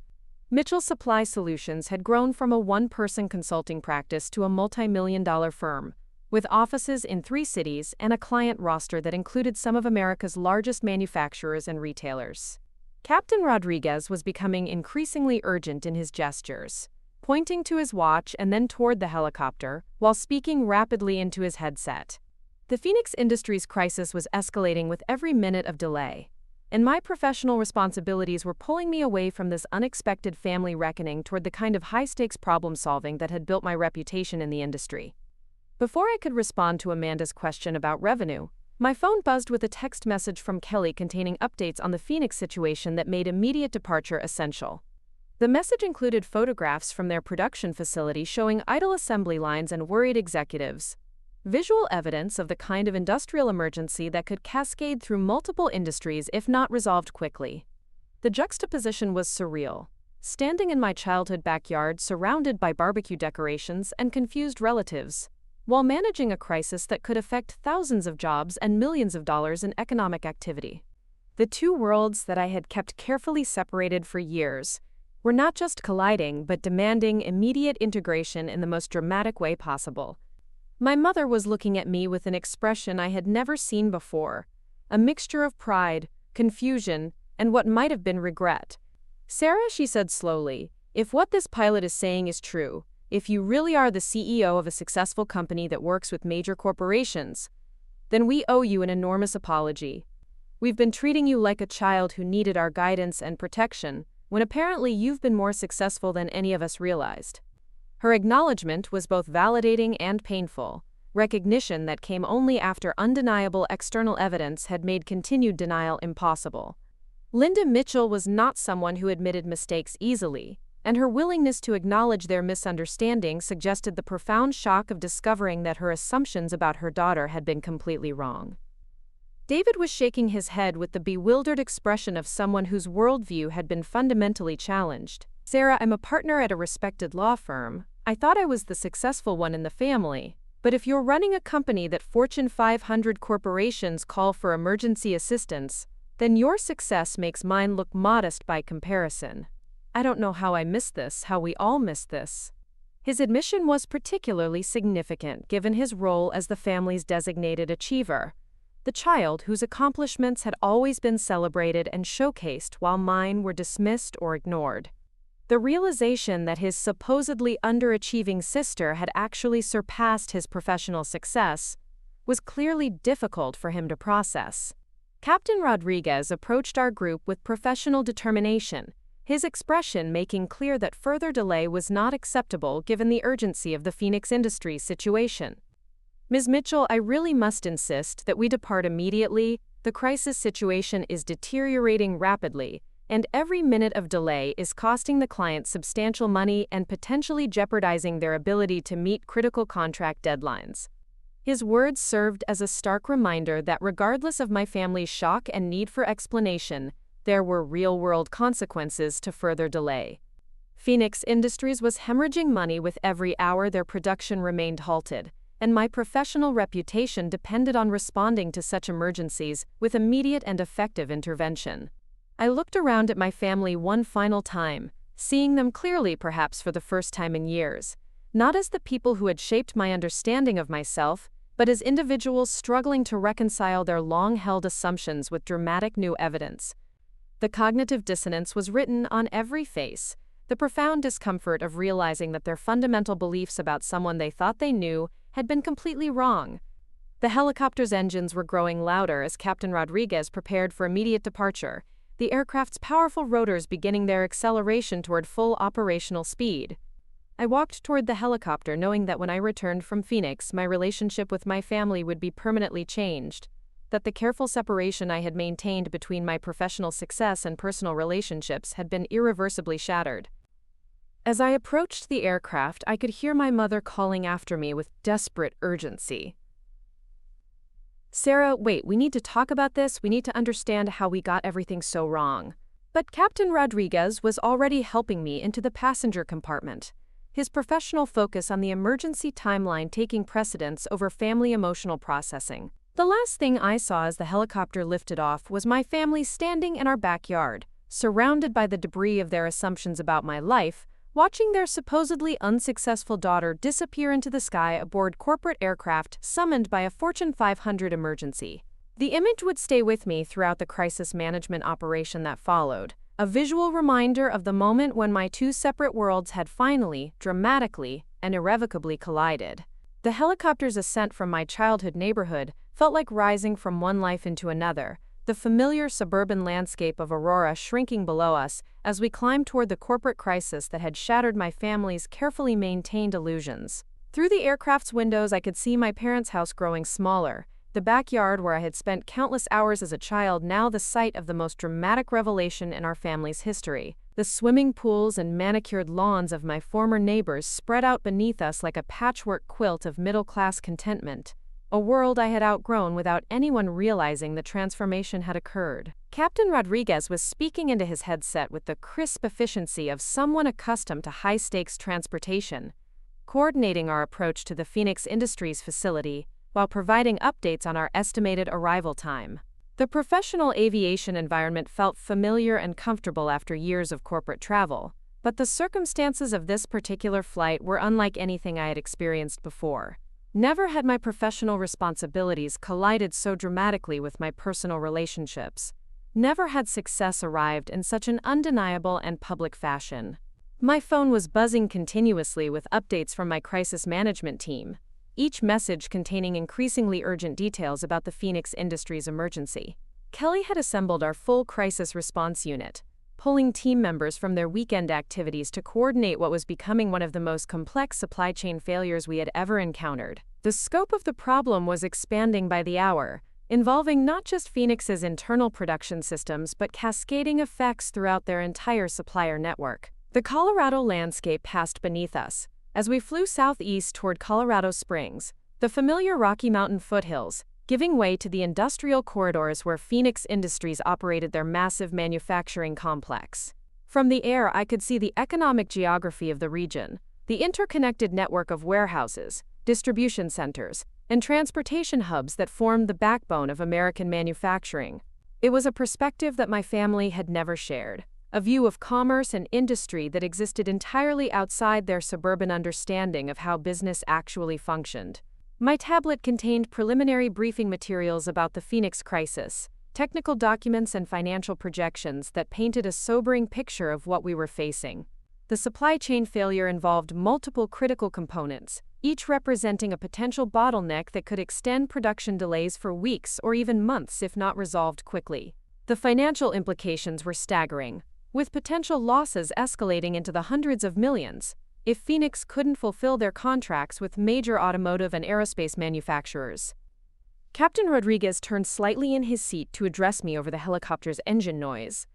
Mitchell Supply Solutions had grown from a one-person consulting practice to a multi-million-dollar firm, with offices in 3 cities and a client roster that included some of America's largest manufacturers and retailers. Captain Rodriguez was becoming increasingly urgent in his gestures, pointing to his watch and then toward the helicopter, while speaking rapidly into his headset. The Phoenix Industries crisis was escalating with every minute of delay, and my professional responsibilities were pulling me away from this unexpected family reckoning toward the kind of high-stakes problem-solving that had built my reputation in the industry. Before I could respond to Amanda's question about revenue, my phone buzzed with a text message from Kelly containing updates on the Phoenix situation that made immediate departure essential. The message included photographs from their production facility showing idle assembly lines and worried executives, visual evidence of the kind of industrial emergency that could cascade through multiple industries if not resolved quickly. The juxtaposition was surreal. Standing in my childhood backyard surrounded by barbecue decorations and confused relatives, while managing a crisis that could affect thousands of jobs and millions of dollars in economic activity. The two worlds that I had kept carefully separated for years were not just colliding but demanding immediate integration in the most dramatic way possible. My mother was looking at me with an expression I had never seen before, a mixture of pride, confusion, and what might have been regret. "Sarah," she said slowly, "if what this pilot is saying is true, if you really are the CEO of a successful company that works with major corporations, then we owe you an enormous apology. We've been treating you like a child who needed our guidance and protection, when apparently you've been more successful than any of us realized." Her acknowledgement was both validating and painful, recognition that came only after undeniable external evidence had made continued denial impossible. Linda Mitchell was not someone who admitted mistakes easily, and her willingness to acknowledge their misunderstanding suggested the profound shock of discovering that her assumptions about her daughter had been completely wrong. David was shaking his head with the bewildered expression of someone whose worldview had been fundamentally challenged. "Sarah, I'm a partner at a respected law firm. I thought I was the successful one in the family. But if you're running a company that Fortune 500 corporations call for emergency assistance, then your success makes mine look modest by comparison. I don't know how I missed this, how we all missed this." His admission was particularly significant given his role as the family's designated achiever, the child whose accomplishments had always been celebrated and showcased while mine were dismissed or ignored. The realization that his supposedly underachieving sister had actually surpassed his professional success was clearly difficult for him to process. Captain Rodriguez approached our group with professional determination, his expression making clear that further delay was not acceptable given the urgency of the Phoenix Industries situation. "Ms. Mitchell, I really must insist that we depart immediately. The crisis situation is deteriorating rapidly, and every minute of delay is costing the client substantial money and potentially jeopardizing their ability to meet critical contract deadlines." His words served as a stark reminder that regardless of my family's shock and need for explanation, there were real-world consequences to further delay. Phoenix Industries was hemorrhaging money with every hour their production remained halted, and my professional reputation depended on responding to such emergencies with immediate and effective intervention. I looked around at my family one final time, seeing them clearly perhaps for the first time in years, not as the people who had shaped my understanding of myself, but as individuals struggling to reconcile their long-held assumptions with dramatic new evidence. The cognitive dissonance was written on every face, the profound discomfort of realizing that their fundamental beliefs about someone they thought they knew had been completely wrong. The helicopter's engines were growing louder as Captain Rodriguez prepared for immediate departure, the aircraft's powerful rotors beginning their acceleration toward full operational speed. I walked toward the helicopter knowing that when I returned from Phoenix, my relationship with my family would be permanently changed, that the careful separation I had maintained between my professional success and personal relationships had been irreversibly shattered. As I approached the aircraft, I could hear my mother calling after me with desperate urgency. "Sarah, wait, we need to talk about this. We need to understand how we got everything so wrong." But Captain Rodriguez was already helping me into the passenger compartment, his professional focus on the emergency timeline taking precedence over family emotional processing. The last thing I saw as the helicopter lifted off was my family standing in our backyard, surrounded by the debris of their assumptions about my life, watching their supposedly unsuccessful daughter disappear into the sky aboard corporate aircraft summoned by a Fortune 500 emergency. The image would stay with me throughout the crisis management operation that followed, a visual reminder of the moment when my two separate worlds had finally, dramatically, and irrevocably collided. The helicopter's ascent from my childhood neighborhood felt like rising from one life into another, the familiar suburban landscape of Aurora shrinking below us as we climbed toward the corporate crisis that had shattered my family's carefully maintained illusions. Through the aircraft's windows, I could see my parents' house growing smaller, the backyard where I had spent countless hours as a child now the site of the most dramatic revelation in our family's history. The swimming pools and manicured lawns of my former neighbors spread out beneath us like a patchwork quilt of middle-class contentment, a world I had outgrown without anyone realizing the transformation had occurred. Captain Rodriguez was speaking into his headset with the crisp efficiency of someone accustomed to high-stakes transportation, coordinating our approach to the Phoenix Industries facility while providing updates on our estimated arrival time. The professional aviation environment felt familiar and comfortable after years of corporate travel, but the circumstances of this particular flight were unlike anything I had experienced before. Never had my professional responsibilities collided so dramatically with my personal relationships. Never had success arrived in such an undeniable and public fashion. My phone was buzzing continuously with updates from my crisis management team, each message containing increasingly urgent details about the Phoenix Industries emergency. Kelly had assembled our full crisis response unit, pulling team members from their weekend activities to coordinate what was becoming one of the most complex supply chain failures we had ever encountered. The scope of the problem was expanding by the hour, involving not just Phoenix's internal production systems but cascading effects throughout their entire supplier network. The Colorado landscape passed beneath us. As we flew southeast toward Colorado Springs, the familiar Rocky Mountain foothills, giving way to the industrial corridors where Phoenix Industries operated their massive manufacturing complex. From the air, I could see the economic geography of the region, the interconnected network of warehouses, distribution centers, and transportation hubs that formed the backbone of American manufacturing. It was a perspective that my family had never shared, a view of commerce and industry that existed entirely outside their suburban understanding of how business actually functioned. My tablet contained preliminary briefing materials about the Phoenix crisis, technical documents and financial projections that painted a sobering picture of what we were facing. The supply chain failure involved multiple critical components, each representing a potential bottleneck that could extend production delays for weeks or even months if not resolved quickly. The financial implications were staggering, with potential losses escalating into the hundreds of millions if Phoenix couldn't fulfill their contracts with major automotive and aerospace manufacturers. Captain Rodriguez turned slightly in his seat to address me over the helicopter's engine noise.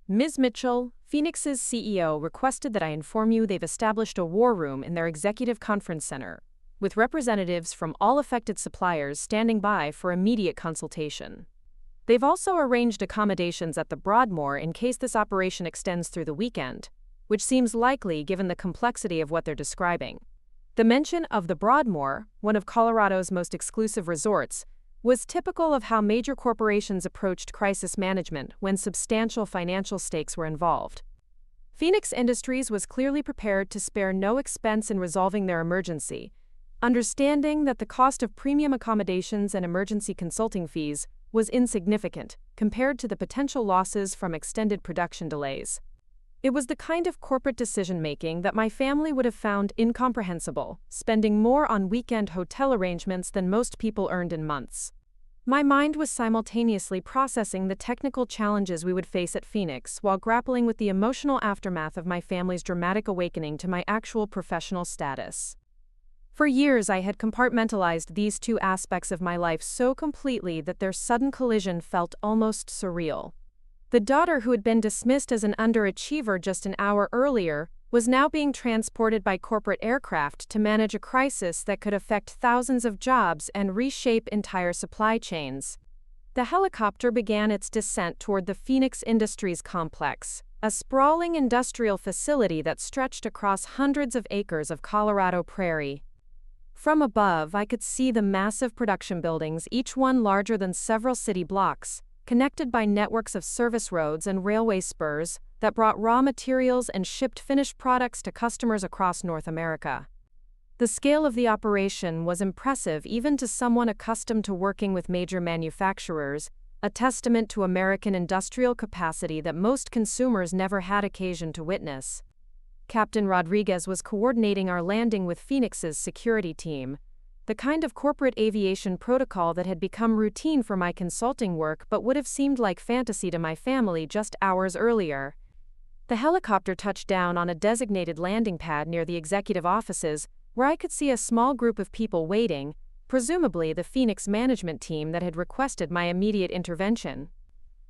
"Ms. Mitchell, Phoenix's CEO requested that I inform you they've established a war room in their executive conference center, with representatives from all affected suppliers standing by for immediate consultation. They've also arranged accommodations at the Broadmoor in case this operation extends through the weekend, which seems likely given the complexity of what they're describing." The mention of the Broadmoor, one of Colorado's most exclusive resorts, was typical of how major corporations approached crisis management when substantial financial stakes were involved. Phoenix Industries was clearly prepared to spare no expense in resolving their emergency, understanding that the cost of premium accommodations and emergency consulting fees was insignificant compared to the potential losses from extended production delays. It was the kind of corporate decision-making that my family would have found incomprehensible, spending more on weekend hotel arrangements than most people earned in months. My mind was simultaneously processing the technical challenges we would face at Phoenix while grappling with the emotional aftermath of my family's dramatic awakening to my actual professional status. For years, I had compartmentalized these two aspects of my life so completely that their sudden collision felt almost surreal. The daughter who had been dismissed as an underachiever just an hour earlier was now being transported by corporate aircraft to manage a crisis that could affect thousands of jobs and reshape entire supply chains. The helicopter began its descent toward the Phoenix Industries Complex, a sprawling industrial facility that stretched across hundreds of acres of Colorado prairie. From above, I could see the massive production buildings, each one larger than several city blocks, connected by networks of service roads and railway spurs that brought raw materials and shipped finished products to customers across North America. The scale of the operation was impressive even to someone accustomed to working with major manufacturers, a testament to American industrial capacity that most consumers never had occasion to witness. Captain Rodriguez was coordinating our landing with Phoenix's security team, the kind of corporate aviation protocol that had become routine for my consulting work but would have seemed like fantasy to my family just hours earlier. The helicopter touched down on a designated landing pad near the executive offices, where I could see a small group of people waiting, presumably the Phoenix management team that had requested my immediate intervention.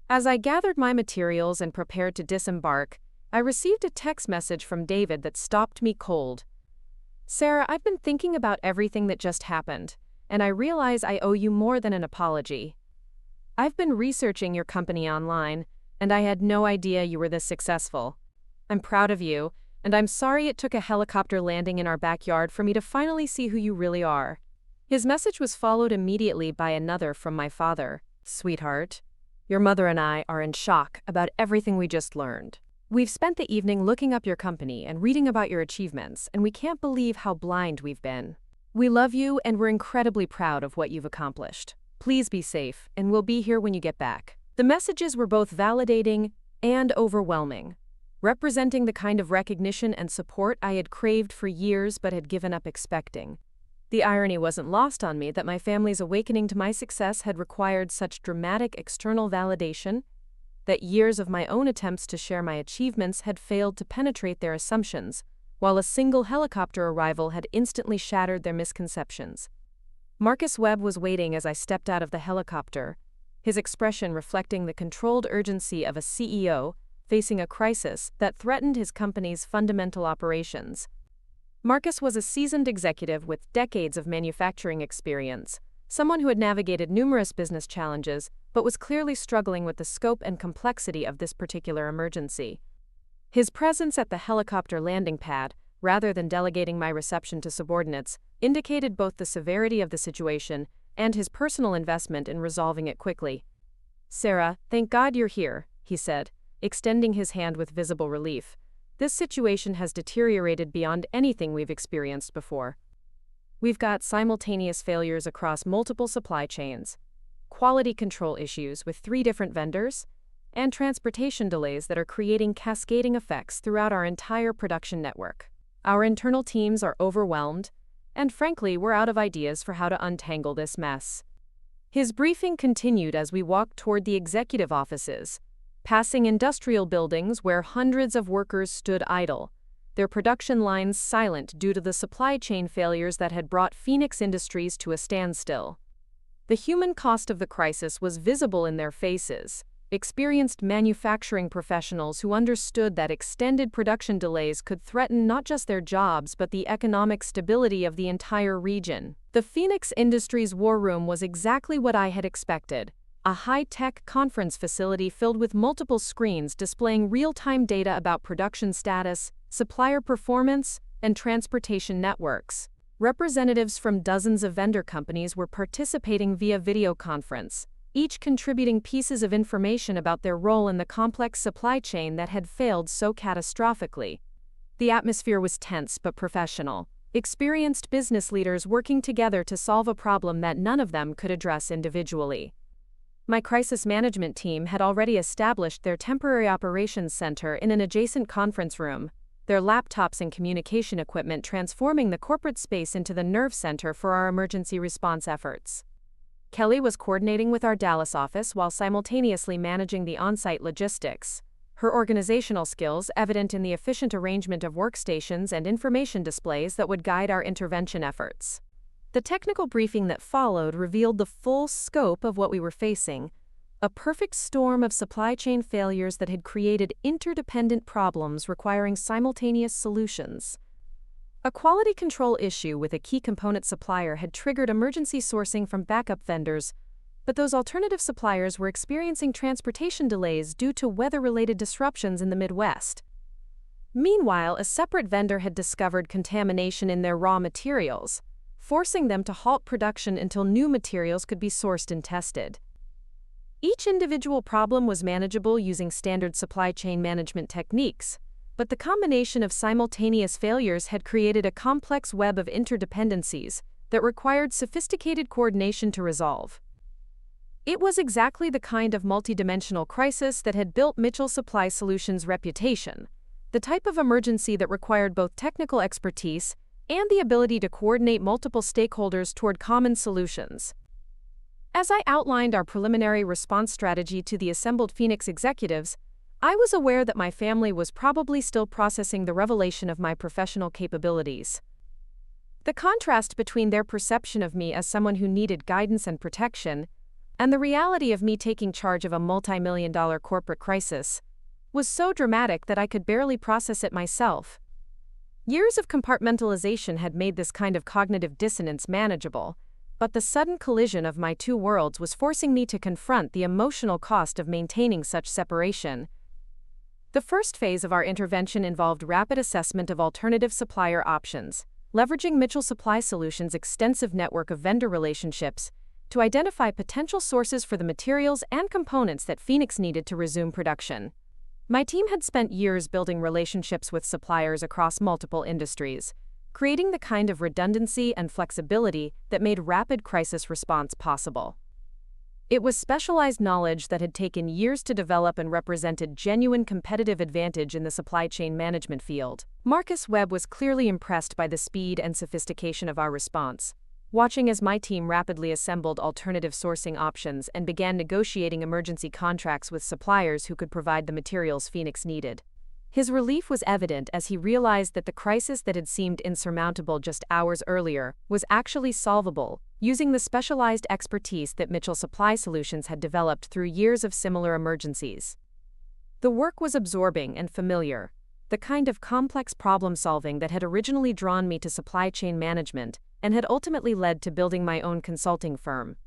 As I gathered my materials and prepared to disembark, I received a text message from David that stopped me cold. "Sarah, I've been thinking about everything that just happened, and I realize I owe you more than an apology. I've been researching your company online, and I had no idea you were this successful. I'm proud of you, and I'm sorry it took a helicopter landing in our backyard for me to finally see who you really are." His message was followed immediately by another from my father. "Sweetheart, your mother and I are in shock about everything we just learned. We've spent the evening looking up your company and reading about your achievements, and we can't believe how blind we've been. We love you, and we're incredibly proud of what you've accomplished. Please be safe, and we'll be here when you get back." The messages were both validating and overwhelming, representing the kind of recognition and support I had craved for years but had given up expecting. The irony wasn't lost on me that my family's awakening to my success had required such dramatic external validation, that years of my own attempts to share my achievements had failed to penetrate their assumptions, while a single helicopter arrival had instantly shattered their misconceptions. Marcus Webb was waiting as I stepped out of the helicopter, his expression reflecting the controlled urgency of a CEO facing a crisis that threatened his company's fundamental operations. Marcus was a seasoned executive with decades of manufacturing experience, someone who had navigated numerous business challenges but was clearly struggling with the scope and complexity of this particular emergency. His presence at the helicopter landing pad, rather than delegating my reception to subordinates, indicated both the severity of the situation and his personal investment in resolving it quickly. "Sarah, thank God you're here," he said, extending his hand with visible relief. "This situation has deteriorated beyond anything we've experienced before. We've got simultaneous failures across multiple supply chains, quality control issues with 3 different vendors, and transportation delays that are creating cascading effects throughout our entire production network. Our internal teams are overwhelmed, and frankly, we're out of ideas for how to untangle this mess." His briefing continued as we walked toward the executive offices, passing industrial buildings where hundreds of workers stood idle, their production lines silent due to the supply chain failures that had brought Phoenix Industries to a standstill. The human cost of the crisis was visible in their faces, experienced manufacturing professionals who understood that extended production delays could threaten not just their jobs but the economic stability of the entire region. The Phoenix Industries War Room was exactly what I had expected, a high-tech conference facility filled with multiple screens displaying real-time data about production status, supplier performance, and transportation networks. Representatives from dozens of vendor companies were participating via video conference, each contributing pieces of information about their role in the complex supply chain that had failed so catastrophically. The atmosphere was tense but professional, experienced business leaders working together to solve a problem that none of them could address individually. My crisis management team had already established their temporary operations center in an adjacent conference room, their laptops and communication equipment transforming the corporate space into the nerve center for our emergency response efforts. Kelly was coordinating with our Dallas office while simultaneously managing the on-site logistics. Her organizational skills evident in the efficient arrangement of workstations and information displays that would guide our intervention efforts. The technical briefing that followed revealed the full scope of what we were facing, a perfect storm of supply chain failures that had created interdependent problems requiring simultaneous solutions. A quality control issue with a key component supplier had triggered emergency sourcing from backup vendors, but those alternative suppliers were experiencing transportation delays due to weather-related disruptions in the Midwest. Meanwhile, a separate vendor had discovered contamination in their raw materials, forcing them to halt production until new materials could be sourced and tested. Each individual problem was manageable using standard supply chain management techniques, but the combination of simultaneous failures had created a complex web of interdependencies that required sophisticated coordination to resolve. It was exactly the kind of multidimensional crisis that had built Mitchell Supply Solutions' reputation, the type of emergency that required both technical expertise and the ability to coordinate multiple stakeholders toward common solutions. As I outlined our preliminary response strategy to the assembled Phoenix executives, I was aware that my family was probably still processing the revelation of my professional capabilities. The contrast between their perception of me as someone who needed guidance and protection and the reality of me taking charge of a multi-million-dollar corporate crisis was so dramatic that I could barely process it myself. Years of compartmentalization had made this kind of cognitive dissonance manageable, but the sudden collision of my two worlds was forcing me to confront the emotional cost of maintaining such separation. The first phase of our intervention involved rapid assessment of alternative supplier options, leveraging Mitchell Supply Solutions' extensive network of vendor relationships to identify potential sources for the materials and components that Phoenix needed to resume production. My team had spent years building relationships with suppliers across multiple industries, creating the kind of redundancy and flexibility that made rapid crisis response possible. It was specialized knowledge that had taken years to develop and represented genuine competitive advantage in the supply chain management field. Marcus Webb was clearly impressed by the speed and sophistication of our response, watching as my team rapidly assembled alternative sourcing options and began negotiating emergency contracts with suppliers who could provide the materials Phoenix needed. His relief was evident as he realized that the crisis that had seemed insurmountable just hours earlier was actually solvable, using the specialized expertise that Mitchell Supply Solutions had developed through years of similar emergencies. The work was absorbing and familiar, the kind of complex problem-solving that had originally drawn me to supply chain management and had ultimately led to building my own consulting firm.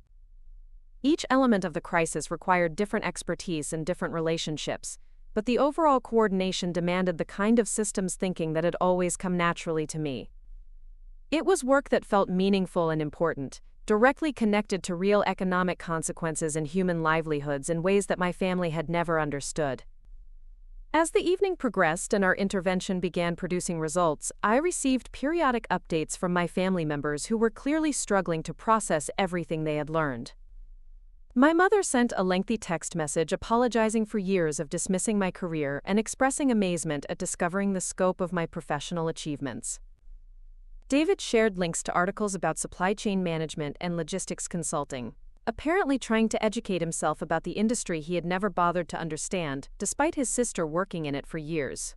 Each element of the crisis required different expertise and different relationships, but the overall coordination demanded the kind of systems thinking that had always come naturally to me. It was work that felt meaningful and important, directly connected to real economic consequences and human livelihoods in ways that my family had never understood. As the evening progressed and our intervention began producing results, I received periodic updates from my family members who were clearly struggling to process everything they had learned. My mother sent a lengthy text message apologizing for years of dismissing my career and expressing amazement at discovering the scope of my professional achievements. David shared links to articles about supply chain management and logistics consulting, apparently trying to educate himself about the industry he had never bothered to understand, despite his sister working in it for years.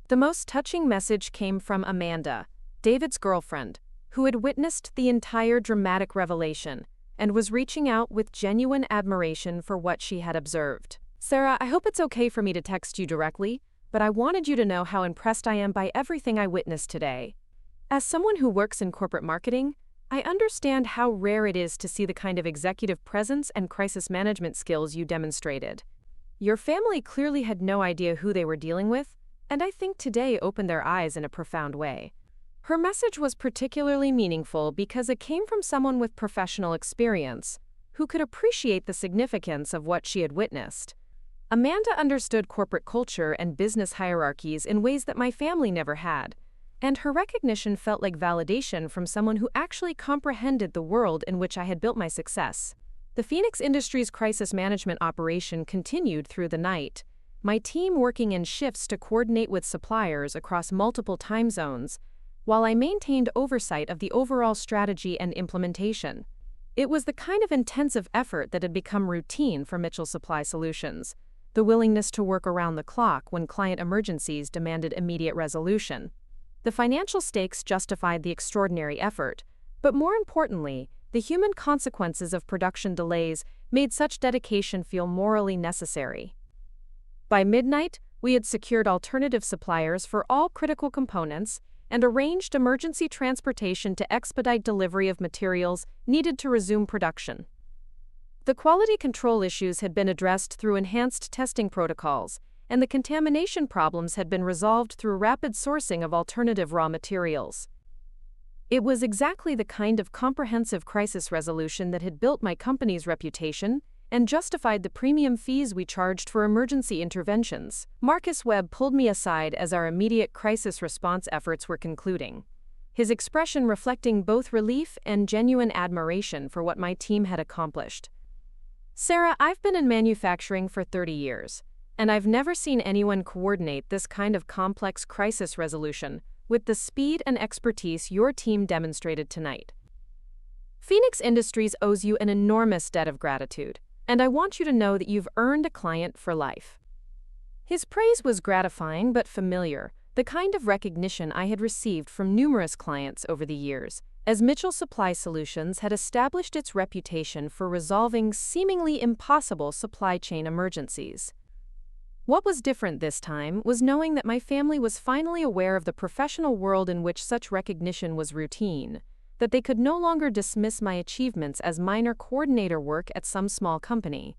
The most touching message came from Amanda, David's girlfriend, who had witnessed the entire dramatic revelation and was reaching out with genuine admiration for what she had observed. "Sarah, I hope it's okay for me to text you directly, but I wanted you to know how impressed I am by everything I witnessed today. As someone who works in corporate marketing, I understand how rare it is to see the kind of executive presence and crisis management skills you demonstrated. Your family clearly had no idea who they were dealing with, and I think today opened their eyes in a profound way." Her message was particularly meaningful because it came from someone with professional experience, who could appreciate the significance of what she had witnessed. Amanda understood corporate culture and business hierarchies in ways that my family never had, and her recognition felt like validation from someone who actually comprehended the world in which I had built my success. The Phoenix Industries crisis management operation continued through the night, my team working in shifts to coordinate with suppliers across multiple time zones, while I maintained oversight of the overall strategy and implementation. It was the kind of intensive effort that had become routine for Mitchell Supply Solutions, the willingness to work around the clock when client emergencies demanded immediate resolution. The financial stakes justified the extraordinary effort, but more importantly, the human consequences of production delays made such dedication feel morally necessary. By midnight, we had secured alternative suppliers for all critical components and arranged emergency transportation to expedite delivery of materials needed to resume production. The quality control issues had been addressed through enhanced testing protocols, and the contamination problems had been resolved through rapid sourcing of alternative raw materials. It was exactly the kind of comprehensive crisis resolution that had built my company's reputation and justified the premium fees we charged for emergency interventions. Marcus Webb pulled me aside as our immediate crisis response efforts were concluding, his expression reflecting both relief and genuine admiration for what my team had accomplished. "Sarah, I've been in manufacturing for 30 years, and I've never seen anyone coordinate this kind of complex crisis resolution with the speed and expertise your team demonstrated tonight. Phoenix Industries owes you an enormous debt of gratitude, and I want you to know that you've earned a client for life." His praise was gratifying but familiar, the kind of recognition I had received from numerous clients over the years, as Mitchell Supply Solutions had established its reputation for resolving seemingly impossible supply chain emergencies. What was different this time was knowing that my family was finally aware of the professional world in which such recognition was routine, that they could no longer dismiss my achievements as minor coordinator work at some small company.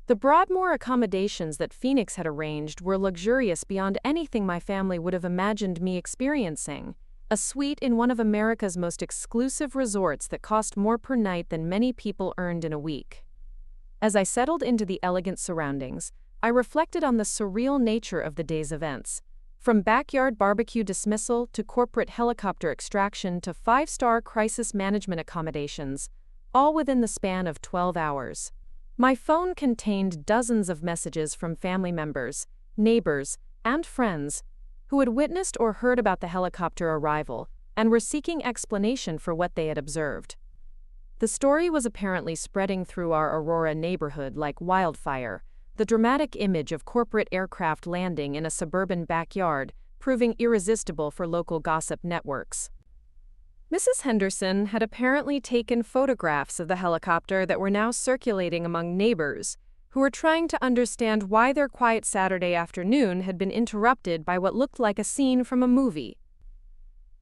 The Broadmoor accommodations that Phoenix had arranged were luxurious beyond anything my family would have imagined me experiencing, a suite in one of America's most exclusive resorts that cost more per night than many people earned in a week. As I settled into the elegant surroundings, I reflected on the surreal nature of the day's events. From backyard barbecue dismissal to corporate helicopter extraction to five-star crisis management accommodations, all within the span of 12 hours. My phone contained dozens of messages from family members, neighbors, and friends who had witnessed or heard about the helicopter arrival and were seeking explanation for what they had observed. The story was apparently spreading through our Aurora neighborhood like wildfire, the dramatic image of corporate aircraft landing in a suburban backyard proving irresistible for local gossip networks. Mrs. Henderson had apparently taken photographs of the helicopter that were now circulating among neighbors, who were trying to understand why their quiet Saturday afternoon had been interrupted by what looked like a scene from a movie.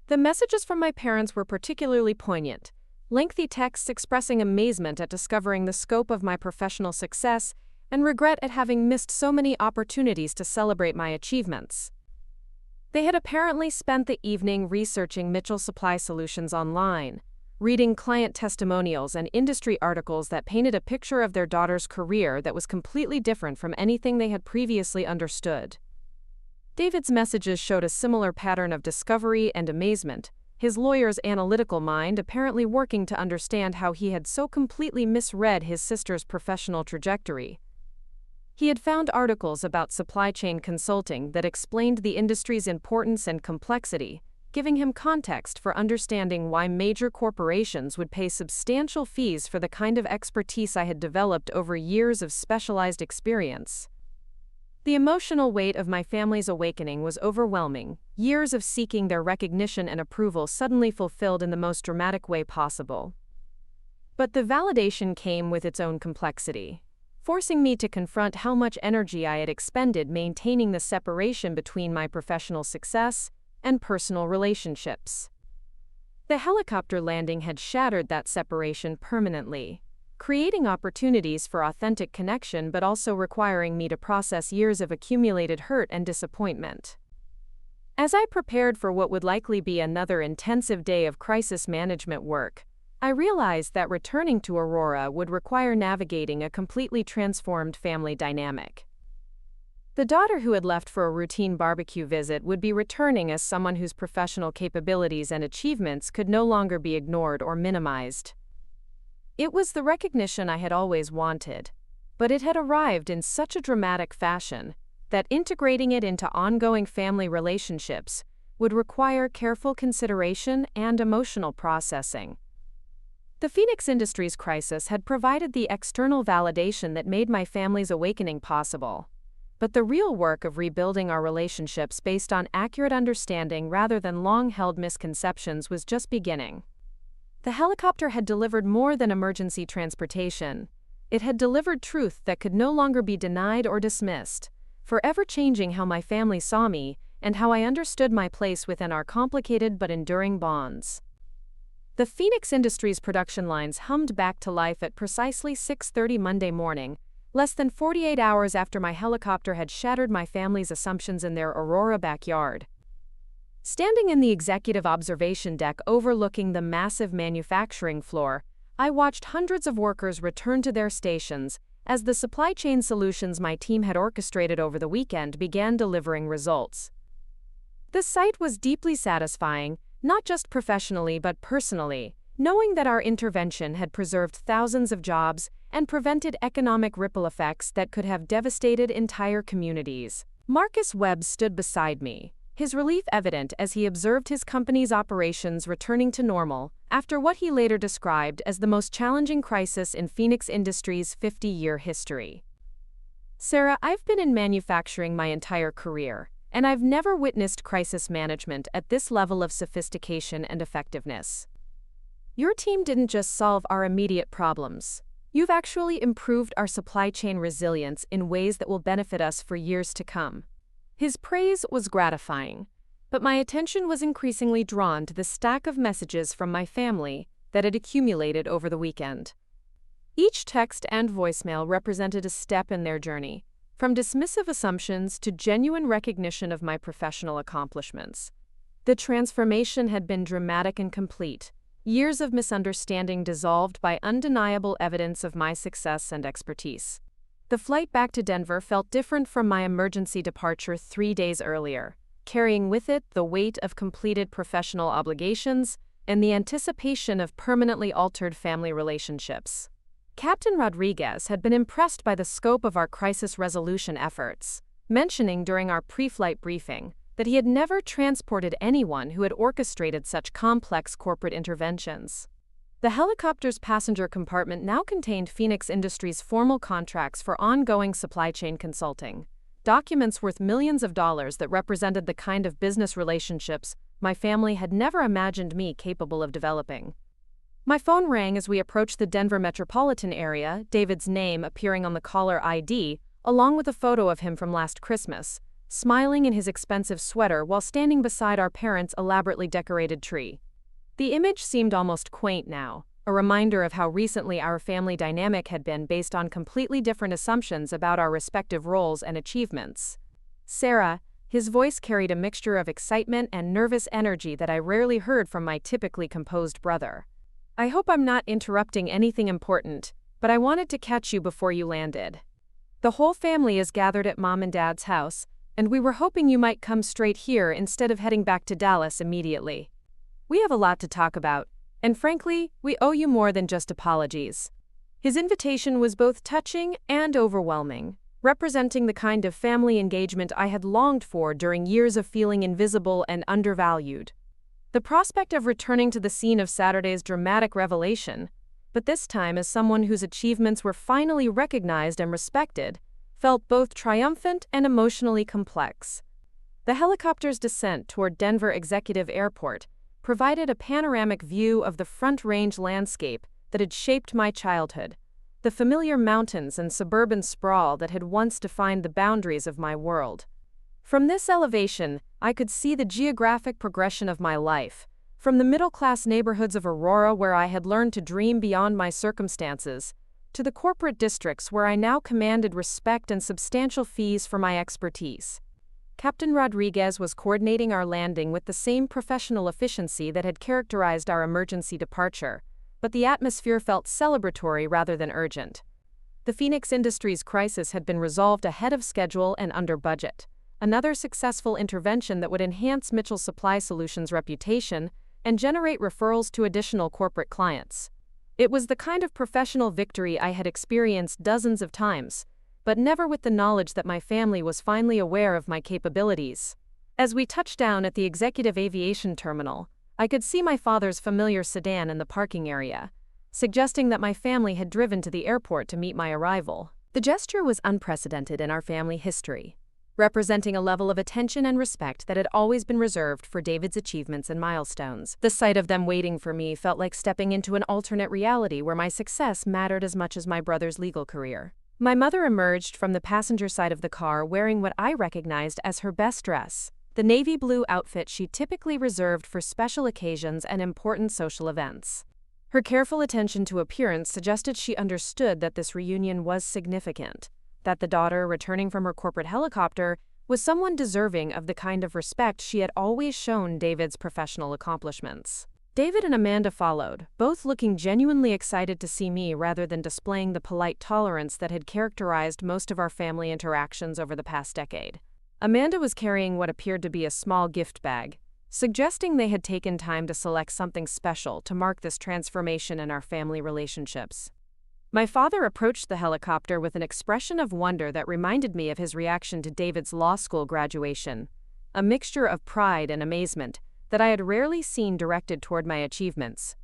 The messages from my parents were particularly poignant, lengthy texts expressing amazement at discovering the scope of my professional success and regret at having missed so many opportunities to celebrate my achievements. They had apparently spent the evening researching Mitchell Supply Solutions online, reading client testimonials and industry articles that painted a picture of their daughter's career that was completely different from anything they had previously understood. David's messages showed a similar pattern of discovery and amazement, his lawyer's analytical mind apparently working to understand how he had so completely misread his sister's professional trajectory. He had found articles about supply chain consulting that explained the industry's importance and complexity, giving him context for understanding why major corporations would pay substantial fees for the kind of expertise I had developed over years of specialized experience. The emotional weight of my family's awakening was overwhelming, years of seeking their recognition and approval suddenly fulfilled in the most dramatic way possible. But the validation came with its own complexity, forcing me to confront how much energy I had expended maintaining the separation between my professional success and personal relationships. The helicopter landing had shattered that separation permanently, creating opportunities for authentic connection but also requiring me to process years of accumulated hurt and disappointment. As I prepared for what would likely be another intensive day of crisis management work, I realized that returning to Aurora would require navigating a completely transformed family dynamic. The daughter who had left for a routine barbecue visit would be returning as someone whose professional capabilities and achievements could no longer be ignored or minimized. It was the recognition I had always wanted, but it had arrived in such a dramatic fashion that integrating it into ongoing family relationships would require careful consideration and emotional processing. The Phoenix Industries crisis had provided the external validation that made my family's awakening possible. But the real work of rebuilding our relationships based on accurate understanding rather than long-held misconceptions was just beginning. The helicopter had delivered more than emergency transportation. It had delivered truth that could no longer be denied or dismissed, forever changing how my family saw me and how I understood my place within our complicated but enduring bonds. The Phoenix Industries production lines hummed back to life at precisely 6:30 Monday morning, less than 48 hours after my helicopter had shattered my family's assumptions in their Aurora backyard. Standing in the executive observation deck overlooking the massive manufacturing floor, I watched hundreds of workers return to their stations as the supply chain solutions my team had orchestrated over the weekend began delivering results. The sight was deeply satisfying, not just professionally but personally, knowing that our intervention had preserved thousands of jobs and prevented economic ripple effects that could have devastated entire communities. Marcus Webb stood beside me, his relief evident as he observed his company's operations returning to normal after what he later described as the most challenging crisis in Phoenix Industries' 50-year history. "Sarah, I've been in manufacturing my entire career, and I've never witnessed crisis management at this level of sophistication and effectiveness. Your team didn't just solve our immediate problems. You've actually improved our supply chain resilience in ways that will benefit us for years to come." His praise was gratifying, but my attention was increasingly drawn to the stack of messages from my family that had accumulated over the weekend. Each text and voicemail represented a step in their journey, from dismissive assumptions to genuine recognition of my professional accomplishments. The transformation had been dramatic and complete, years of misunderstanding dissolved by undeniable evidence of my success and expertise. The flight back to Denver felt different from my emergency departure 3 days earlier, carrying with it the weight of completed professional obligations and the anticipation of permanently altered family relationships. Captain Rodriguez had been impressed by the scope of our crisis resolution efforts, mentioning during our pre-flight briefing that he had never transported anyone who had orchestrated such complex corporate interventions. The helicopter's passenger compartment now contained Phoenix Industries' formal contracts for ongoing supply chain consulting, documents worth millions of dollars that represented the kind of business relationships my family had never imagined me capable of developing. My phone rang as we approached the Denver metropolitan area, David's name appearing on the caller ID, along with a photo of him from last Christmas, smiling in his expensive sweater while standing beside our parents' elaborately decorated tree. The image seemed almost quaint now, a reminder of how recently our family dynamic had been based on completely different assumptions about our respective roles and achievements. "Sarah," his voice carried a mixture of excitement and nervous energy that I rarely heard from my typically composed brother. "I hope I'm not interrupting anything important, but I wanted to catch you before you landed. The whole family is gathered at Mom and Dad's house, and we were hoping you might come straight here instead of heading back to Dallas immediately. We have a lot to talk about, and frankly, we owe you more than just apologies." His invitation was both touching and overwhelming, representing the kind of family engagement I had longed for during years of feeling invisible and undervalued. The prospect of returning to the scene of Saturday's dramatic revelation, but this time as someone whose achievements were finally recognized and respected, felt both triumphant and emotionally complex. The helicopter's descent toward Denver Executive Airport provided a panoramic view of the Front Range landscape that had shaped my childhood, the familiar mountains and suburban sprawl that had once defined the boundaries of my world. From this elevation, I could see the geographic progression of my life, from the middle-class neighborhoods of Aurora where I had learned to dream beyond my circumstances, to the corporate districts where I now commanded respect and substantial fees for my expertise. Captain Rodriguez was coordinating our landing with the same professional efficiency that had characterized our emergency departure, but the atmosphere felt celebratory rather than urgent. The Phoenix Industries crisis had been resolved ahead of schedule and under budget, another successful intervention that would enhance Mitchell Supply Solutions' reputation and generate referrals to additional corporate clients. It was the kind of professional victory I had experienced dozens of times, but never with the knowledge that my family was finally aware of my capabilities. As we touched down at the executive aviation terminal, I could see my father's familiar sedan in the parking area, suggesting that my family had driven to the airport to meet my arrival. The gesture was unprecedented in our family history, representing a level of attention and respect that had always been reserved for David's achievements and milestones. The sight of them waiting for me felt like stepping into an alternate reality where my success mattered as much as my brother's legal career. My mother emerged from the passenger side of the car wearing what I recognized as her best dress, the navy blue outfit she typically reserved for special occasions and important social events. Her careful attention to appearance suggested she understood that this reunion was significant, that the daughter returning from her corporate helicopter was someone deserving of the kind of respect she had always shown David's professional accomplishments. David and Amanda followed, both looking genuinely excited to see me rather than displaying the polite tolerance that had characterized most of our family interactions over the past decade. Amanda was carrying what appeared to be a small gift bag, suggesting they had taken time to select something special to mark this transformation in our family relationships. My father approached the helicopter with an expression of wonder that reminded me of his reaction to David's law school graduation, a mixture of pride and amazement that I had rarely seen directed toward my achievements.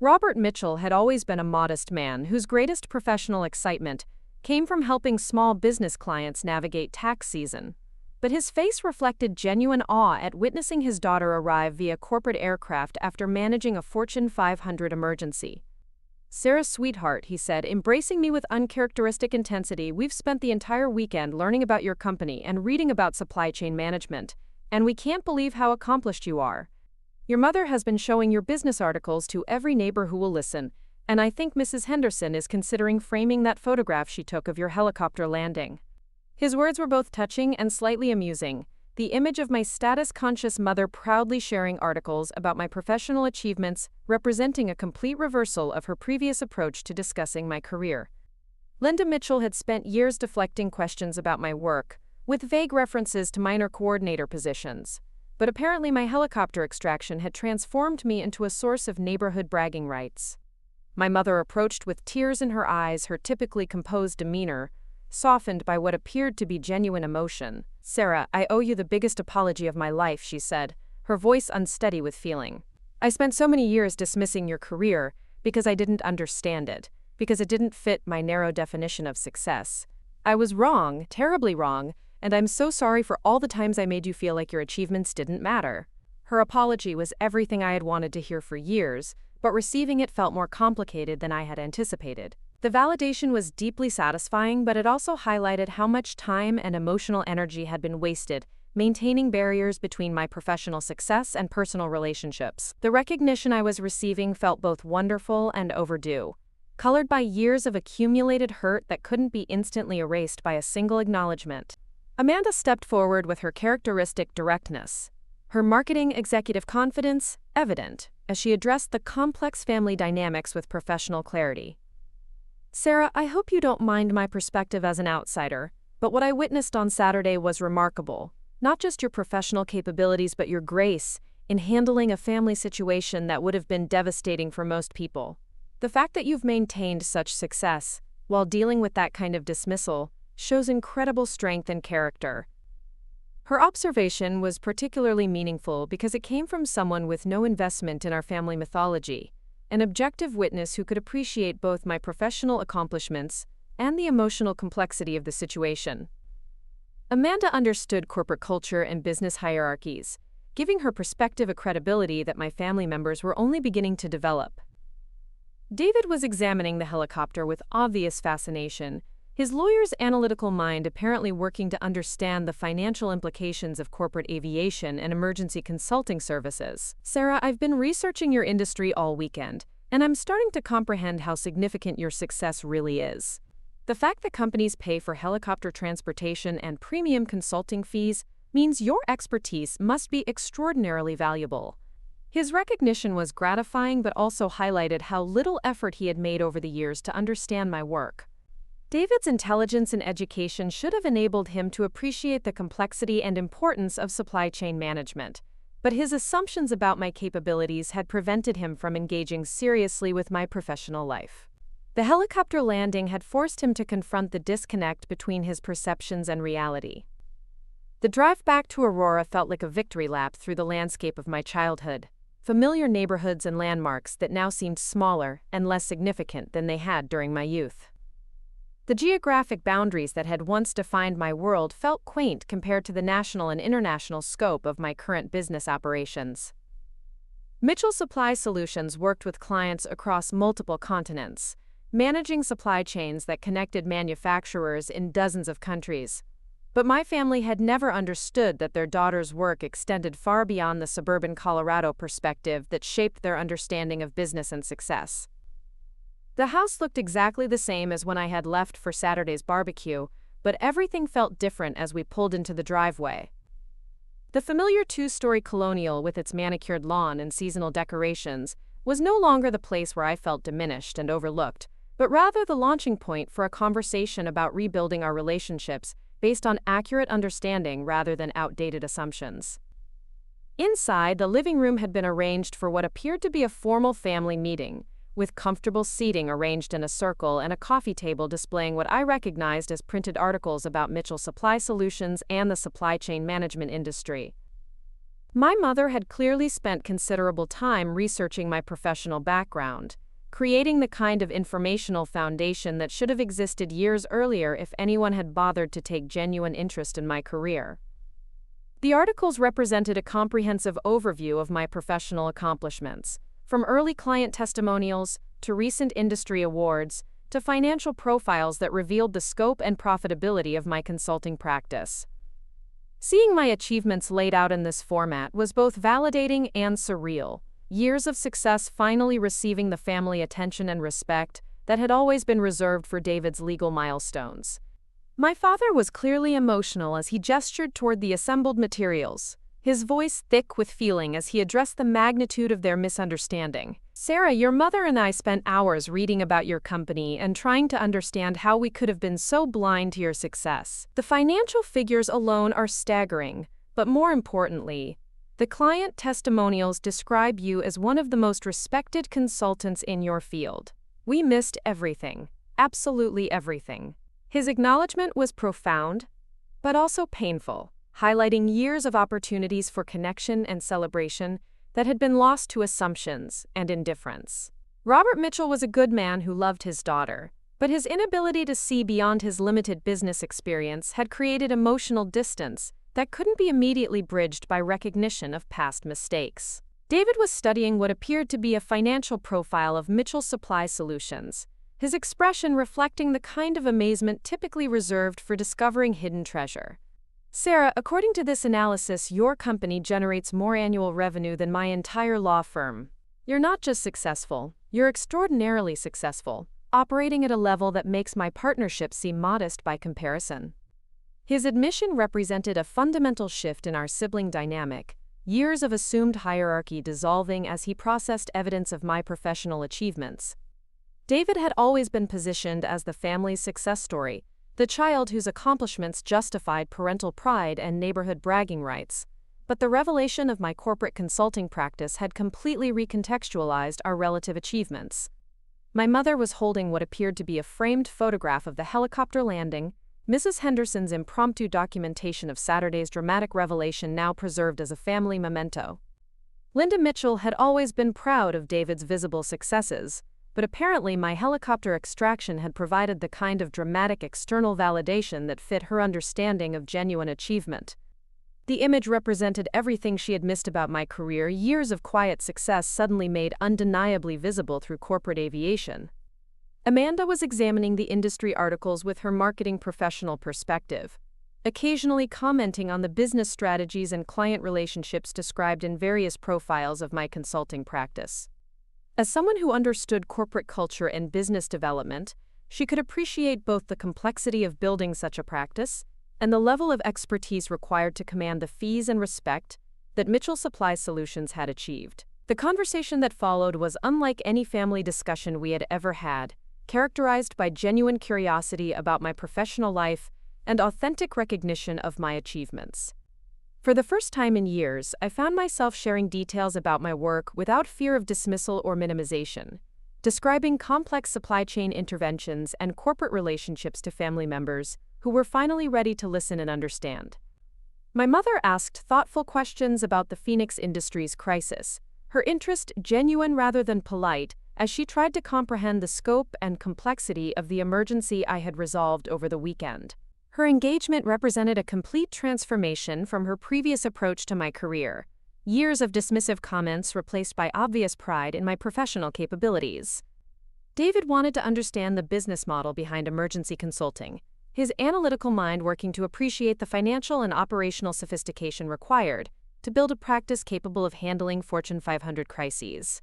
Robert Mitchell had always been a modest man whose greatest professional excitement came from helping small business clients navigate tax season, but his face reflected genuine awe at witnessing his daughter arrive via corporate aircraft after managing a Fortune 500 emergency. "Sarah, sweetheart," he said, embracing me with uncharacteristic intensity, "we've spent the entire weekend learning about your company and reading about supply chain management, and we can't believe how accomplished you are. Your mother has been showing your business articles to every neighbor who will listen, and I think Mrs. Henderson is considering framing that photograph she took of your helicopter landing." His words were both touching and slightly amusing, the image of my status-conscious mother proudly sharing articles about my professional achievements representing a complete reversal of her previous approach to discussing my career. Linda Mitchell had spent years deflecting questions about my work, with vague references to minor coordinator positions, but apparently my helicopter extraction had transformed me into a source of neighborhood bragging rights. My mother approached with tears in her eyes, her typically composed demeanor softened by what appeared to be genuine emotion. "Sarah, I owe you the biggest apology of my life," she said, her voice unsteady with feeling. "I spent so many years dismissing your career because I didn't understand it, because it didn't fit my narrow definition of success. I was wrong, terribly wrong, and I'm so sorry for all the times I made you feel like your achievements didn't matter." Her apology was everything I had wanted to hear for years, but receiving it felt more complicated than I had anticipated. The validation was deeply satisfying, but it also highlighted how much time and emotional energy had been wasted maintaining barriers between my professional success and personal relationships. The recognition I was receiving felt both wonderful and overdue, colored by years of accumulated hurt that couldn't be instantly erased by a single acknowledgement. Amanda stepped forward with her characteristic directness, her marketing executive confidence evident as she addressed the complex family dynamics with professional clarity. "Sarah, I hope you don't mind my perspective as an outsider, but what I witnessed on Saturday was remarkable. Not just your professional capabilities, but your grace in handling a family situation that would have been devastating for most people. The fact that you've maintained such success while dealing with that kind of dismissal shows incredible strength and character." Her observation was particularly meaningful because it came from someone with no investment in our family mythology, an objective witness who could appreciate both my professional accomplishments and the emotional complexity of the situation. Amanda understood corporate culture and business hierarchies, giving her perspective a credibility that my family members were only beginning to develop. David was examining the helicopter with obvious fascination, his lawyer's analytical mind apparently working to understand the financial implications of corporate aviation and emergency consulting services. "Sarah, I've been researching your industry all weekend, and I'm starting to comprehend how significant your success really is. The fact that companies pay for helicopter transportation and premium consulting fees means your expertise must be extraordinarily valuable." His recognition was gratifying but also highlighted how little effort he had made over the years to understand my work. David's intelligence and education should have enabled him to appreciate the complexity and importance of supply chain management, but his assumptions about my capabilities had prevented him from engaging seriously with my professional life. The helicopter landing had forced him to confront the disconnect between his perceptions and reality. The drive back to Aurora felt like a victory lap through the landscape of my childhood, familiar neighborhoods and landmarks that now seemed smaller and less significant than they had during my youth. The geographic boundaries that had once defined my world felt quaint compared to the national and international scope of my current business operations. Mitchell Supply Solutions worked with clients across multiple continents, managing supply chains that connected manufacturers in dozens of countries. But my family had never understood that their daughter's work extended far beyond the suburban Colorado perspective that shaped their understanding of business and success. The house looked exactly the same as when I had left for Saturday's barbecue, but everything felt different as we pulled into the driveway. The familiar two-story colonial with its manicured lawn and seasonal decorations was no longer the place where I felt diminished and overlooked, but rather the launching point for a conversation about rebuilding our relationships based on accurate understanding rather than outdated assumptions. Inside, the living room had been arranged for what appeared to be a formal family meeting, with comfortable seating arranged in a circle and a coffee table displaying what I recognized as printed articles about Mitchell Supply Solutions and the supply chain management industry. My mother had clearly spent considerable time researching my professional background, creating the kind of informational foundation that should have existed years earlier if anyone had bothered to take genuine interest in my career. The articles represented a comprehensive overview of my professional accomplishments, from early client testimonials to recent industry awards to financial profiles that revealed the scope and profitability of my consulting practice. Seeing my achievements laid out in this format was both validating and surreal, years of success finally receiving the family attention and respect that had always been reserved for David's legal milestones. My father was clearly emotional as he gestured toward the assembled materials, his voice thick with feeling as he addressed the magnitude of their misunderstanding. "Sarah, your mother and I spent hours reading about your company and trying to understand how we could have been so blind to your success. The financial figures alone are staggering, but more importantly, the client testimonials describe you as one of the most respected consultants in your field. We missed everything, absolutely everything." His acknowledgement was profound, but also painful, highlighting years of opportunities for connection and celebration that had been lost to assumptions and indifference. Robert Mitchell was a good man who loved his daughter, but his inability to see beyond his limited business experience had created emotional distance that couldn't be immediately bridged by recognition of past mistakes. David was studying what appeared to be a financial profile of Mitchell Supply Solutions, his expression reflecting the kind of amazement typically reserved for discovering hidden treasure. "Sarah, according to this analysis, your company generates more annual revenue than my entire law firm. You're not just successful, you're extraordinarily successful, operating at a level that makes my partnership seem modest by comparison." His admission represented a fundamental shift in our sibling dynamic, years of assumed hierarchy dissolving as he processed evidence of my professional achievements. David had always been positioned as the family's success story, the child whose accomplishments justified parental pride and neighborhood bragging rights. But the revelation of my corporate consulting practice had completely recontextualized our relative achievements. My mother was holding what appeared to be a framed photograph of the helicopter landing, Mrs. Henderson's impromptu documentation of Saturday's dramatic revelation now preserved as a family memento. Linda Mitchell had always been proud of David's visible successes, but apparently my helicopter extraction had provided the kind of dramatic external validation that fit her understanding of genuine achievement. The image represented everything she had missed about my career, years of quiet success suddenly made undeniably visible through corporate aviation. Amanda was examining the industry articles with her marketing professional perspective, occasionally commenting on the business strategies and client relationships described in various profiles of my consulting practice. As someone who understood corporate culture and business development, she could appreciate both the complexity of building such a practice and the level of expertise required to command the fees and respect that Mitchell Supply Solutions had achieved. The conversation that followed was unlike any family discussion we had ever had, characterized by genuine curiosity about my professional life and authentic recognition of my achievements. For the first time in years, I found myself sharing details about my work without fear of dismissal or minimization, describing complex supply chain interventions and corporate relationships to family members who were finally ready to listen and understand. My mother asked thoughtful questions about the Phoenix industry's crisis, her interest genuine rather than polite, as she tried to comprehend the scope and complexity of the emergency I had resolved over the weekend. Her engagement represented a complete transformation from her previous approach to my career. Years of dismissive comments replaced by obvious pride in my professional capabilities. David wanted to understand the business model behind emergency consulting, his analytical mind working to appreciate the financial and operational sophistication required to build a practice capable of handling Fortune 500 crises.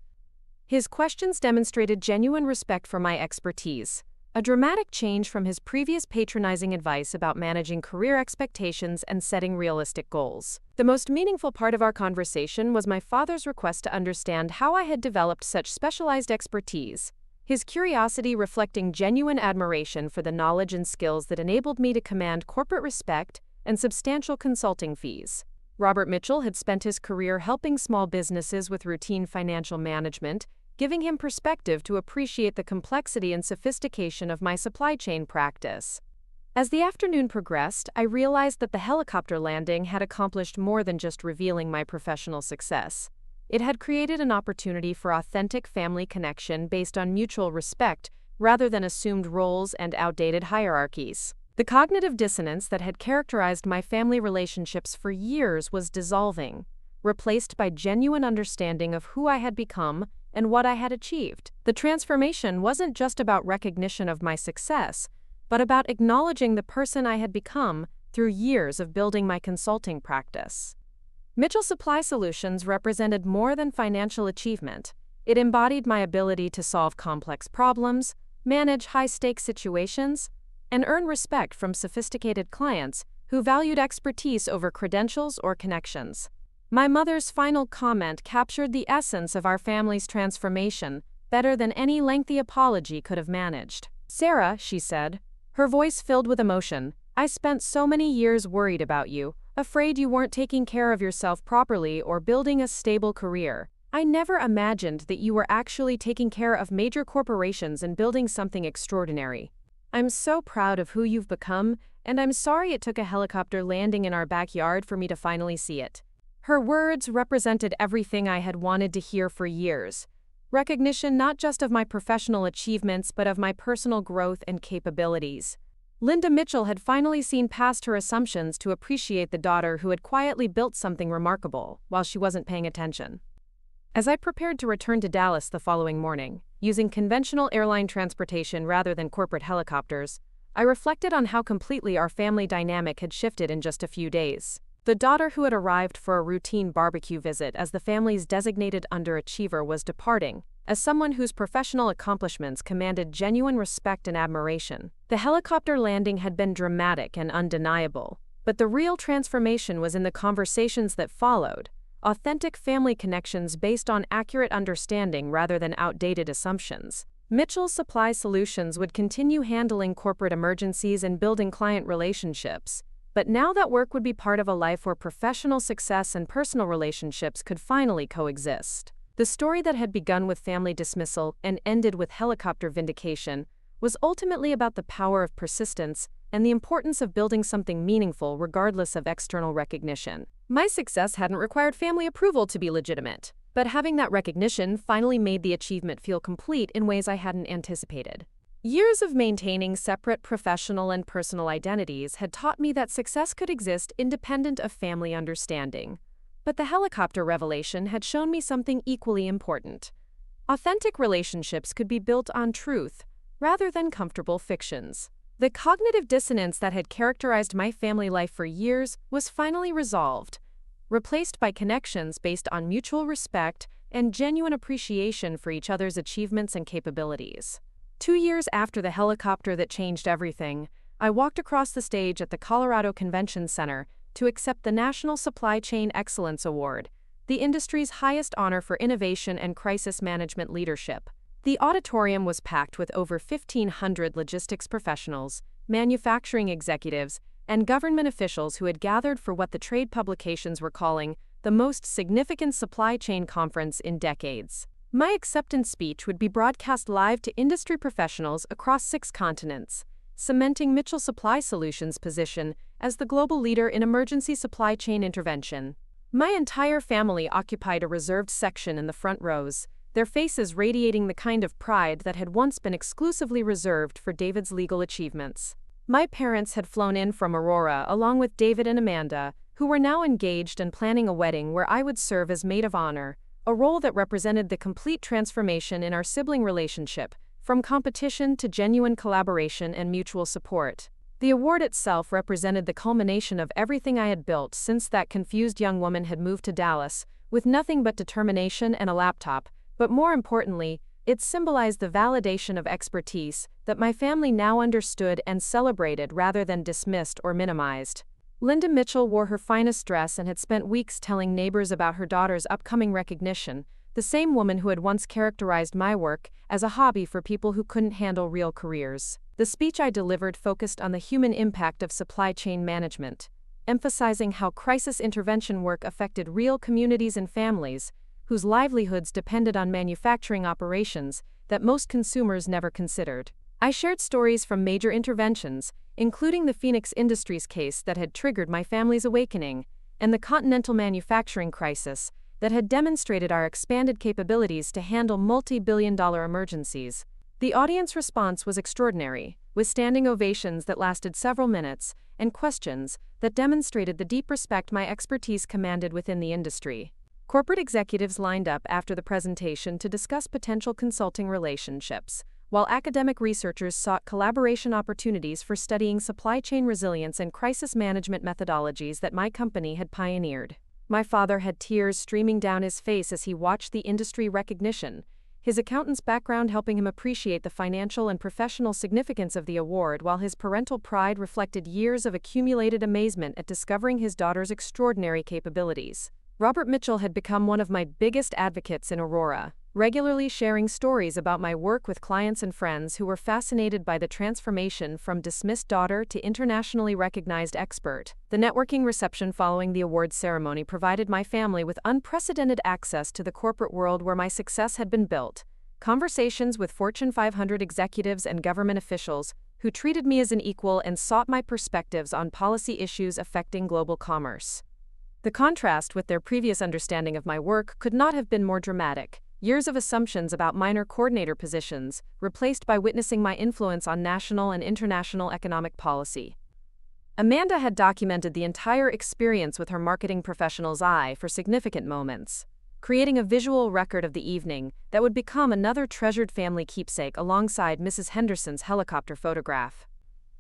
His questions demonstrated genuine respect for my expertise, a dramatic change from his previous patronizing advice about managing career expectations and setting realistic goals. The most meaningful part of our conversation was my father's request to understand how I had developed such specialized expertise, his curiosity reflecting genuine admiration for the knowledge and skills that enabled me to command corporate respect and substantial consulting fees. Robert Mitchell had spent his career helping small businesses with routine financial management, giving him perspective to appreciate the complexity and sophistication of my supply chain practice. As the afternoon progressed, I realized that the helicopter landing had accomplished more than just revealing my professional success. It had created an opportunity for authentic family connection based on mutual respect rather than assumed roles and outdated hierarchies. The cognitive dissonance that had characterized my family relationships for years was dissolving, replaced by genuine understanding of who I had become and what I had achieved. The transformation wasn't just about recognition of my success, but about acknowledging the person I had become through years of building my consulting practice. Mitchell Supply Solutions represented more than financial achievement. It embodied my ability to solve complex problems, manage high-stakes situations, and earn respect from sophisticated clients who valued expertise over credentials or connections. My mother's final comment captured the essence of our family's transformation better than any lengthy apology could have managed. "Sarah," she said, her voice filled with emotion, "I spent so many years worried about you, afraid you weren't taking care of yourself properly or building a stable career. I never imagined that you were actually taking care of major corporations and building something extraordinary. I'm so proud of who you've become, and I'm sorry it took a helicopter landing in our backyard for me to finally see it." Her words represented everything I had wanted to hear for years. Recognition not just of my professional achievements but of my personal growth and capabilities. Linda Mitchell had finally seen past her assumptions to appreciate the daughter who had quietly built something remarkable while she wasn't paying attention. As I prepared to return to Dallas the following morning, using conventional airline transportation rather than corporate helicopters, I reflected on how completely our family dynamic had shifted in just a few days. The daughter who had arrived for a routine barbecue visit as the family's designated underachiever was departing, as someone whose professional accomplishments commanded genuine respect and admiration. The helicopter landing had been dramatic and undeniable, but the real transformation was in the conversations that followed. Authentic family connections based on accurate understanding rather than outdated assumptions. Mitchell Supply Solutions would continue handling corporate emergencies and building client relationships, but now that work would be part of a life where professional success and personal relationships could finally coexist. The story that had begun with family dismissal and ended with helicopter vindication was ultimately about the power of persistence and the importance of building something meaningful regardless of external recognition. My success hadn't required family approval to be legitimate, but having that recognition finally made the achievement feel complete in ways I hadn't anticipated. Years of maintaining separate professional and personal identities had taught me that success could exist independent of family understanding. But the helicopter revelation had shown me something equally important. Authentic relationships could be built on truth, rather than comfortable fictions. The cognitive dissonance that had characterized my family life for years was finally resolved, replaced by connections based on mutual respect and genuine appreciation for each other's achievements and capabilities. 2 years after the helicopter that changed everything, I walked across the stage at the Colorado Convention Center to accept the National Supply Chain Excellence Award, the industry's highest honor for innovation and crisis management leadership. The auditorium was packed with over 1,500 logistics professionals, manufacturing executives, and government officials who had gathered for what the trade publications were calling the most significant supply chain conference in decades. My acceptance speech would be broadcast live to industry professionals across 6 continents, cementing Mitchell Supply Solutions' position as the global leader in emergency supply chain intervention. My entire family occupied a reserved section in the front rows, their faces radiating the kind of pride that had once been exclusively reserved for David's legal achievements. My parents had flown in from Aurora along with David and Amanda, who were now engaged and planning a wedding where I would serve as maid of honor, a role that represented the complete transformation in our sibling relationship, from competition to genuine collaboration and mutual support. The award itself represented the culmination of everything I had built since that confused young woman had moved to Dallas, with nothing but determination and a laptop, but more importantly, it symbolized the validation of expertise that my family now understood and celebrated rather than dismissed or minimized. Linda Mitchell wore her finest dress and had spent weeks telling neighbors about her daughter's upcoming recognition, the same woman who had once characterized my work as a hobby for people who couldn't handle real careers. The speech I delivered focused on the human impact of supply chain management, emphasizing how crisis intervention work affected real communities and families, whose livelihoods depended on manufacturing operations that most consumers never considered. I shared stories from major interventions, including the Phoenix Industries case that had triggered my family's awakening, and the Continental manufacturing crisis that had demonstrated our expanded capabilities to handle multi-billion-dollar emergencies. The audience response was extraordinary, with standing ovations that lasted several minutes, and questions that demonstrated the deep respect my expertise commanded within the industry. Corporate executives lined up after the presentation to discuss potential consulting relationships, while academic researchers sought collaboration opportunities for studying supply chain resilience and crisis management methodologies that my company had pioneered. My father had tears streaming down his face as he watched the industry recognition, his accountant's background helping him appreciate the financial and professional significance of the award, while his parental pride reflected years of accumulated amazement at discovering his daughter's extraordinary capabilities. Robert Mitchell had become one of my biggest advocates in Aurora, regularly sharing stories about my work with clients and friends who were fascinated by the transformation from dismissed daughter to internationally recognized expert. The networking reception following the awards ceremony provided my family with unprecedented access to the corporate world where my success had been built. Conversations with Fortune 500 executives and government officials who treated me as an equal and sought my perspectives on policy issues affecting global commerce. The contrast with their previous understanding of my work could not have been more dramatic. Years of assumptions about minor coordinator positions, replaced by witnessing my influence on national and international economic policy. Amanda had documented the entire experience with her marketing professional's eye for significant moments, creating a visual record of the evening that would become another treasured family keepsake alongside Mrs. Henderson's helicopter photograph.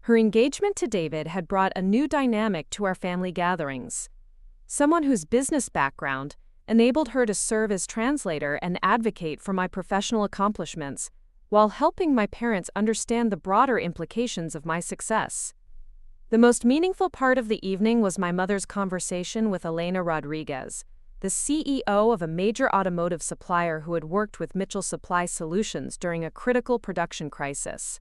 Her engagement to David had brought a new dynamic to our family gatherings. Someone whose business background enabled her to serve as translator and advocate for my professional accomplishments, while helping my parents understand the broader implications of my success. The most meaningful part of the evening was my mother's conversation with Elena Rodriguez, the CEO of a major automotive supplier who had worked with Mitchell Supply Solutions during a critical production crisis.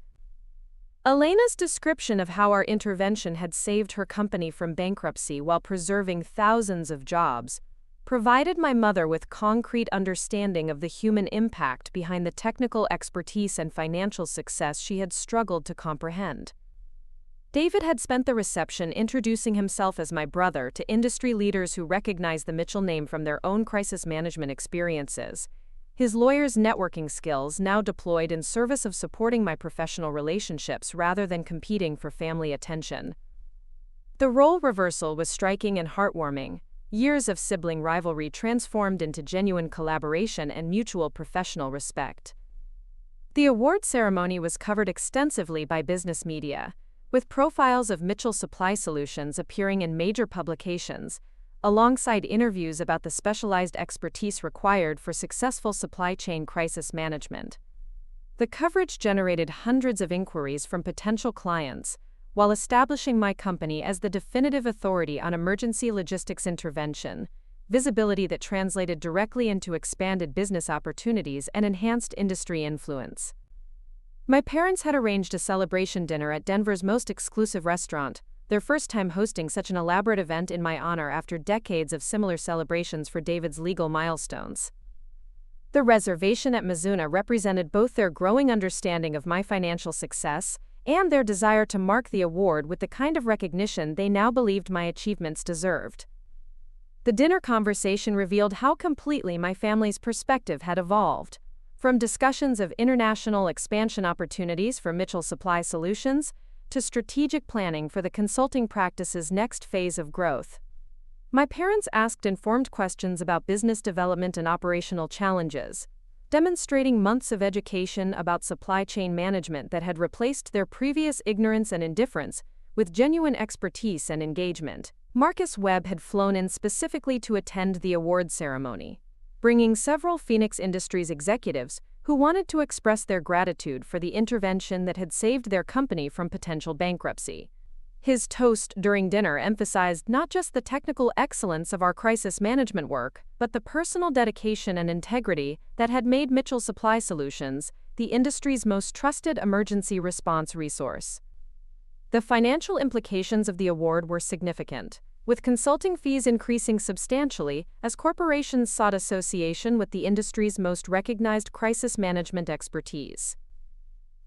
Elena's description of how our intervention had saved her company from bankruptcy while preserving thousands of jobs provided my mother with concrete understanding of the human impact behind the technical expertise and financial success she had struggled to comprehend. David had spent the reception introducing himself as my brother to industry leaders who recognized the Mitchell name from their own crisis management experiences, his lawyer's networking skills now deployed in service of supporting my professional relationships rather than competing for family attention. The role reversal was striking and heartwarming. Years of sibling rivalry transformed into genuine collaboration and mutual professional respect. The award ceremony was covered extensively by business media, with profiles of Mitchell Supply Solutions appearing in major publications, alongside interviews about the specialized expertise required for successful supply chain crisis management. The coverage generated hundreds of inquiries from potential clients, while establishing my company as the definitive authority on emergency logistics intervention, visibility that translated directly into expanded business opportunities and enhanced industry influence. My parents had arranged a celebration dinner at Denver's most exclusive restaurant, their first time hosting such an elaborate event in my honor after decades of similar celebrations for David's legal milestones. The reservation at Mizuna represented both their growing understanding of my financial success and their desire to mark the award with the kind of recognition they now believed my achievements deserved. The dinner conversation revealed how completely my family's perspective had evolved. From discussions of international expansion opportunities for Mitchell Supply Solutions to strategic planning for the consulting practice's next phase of growth. My parents asked informed questions about business development and operational challenges, demonstrating months of education about supply chain management that had replaced their previous ignorance and indifference with genuine expertise and engagement. Marcus Webb had flown in specifically to attend the award ceremony, bringing several Phoenix Industries executives who wanted to express their gratitude for the intervention that had saved their company from potential bankruptcy. His toast during dinner emphasized not just the technical excellence of our crisis management work, but the personal dedication and integrity that had made Mitchell Supply Solutions the industry's most trusted emergency response resource. The financial implications of the award were significant, with consulting fees increasing substantially as corporations sought association with the industry's most recognized crisis management expertise.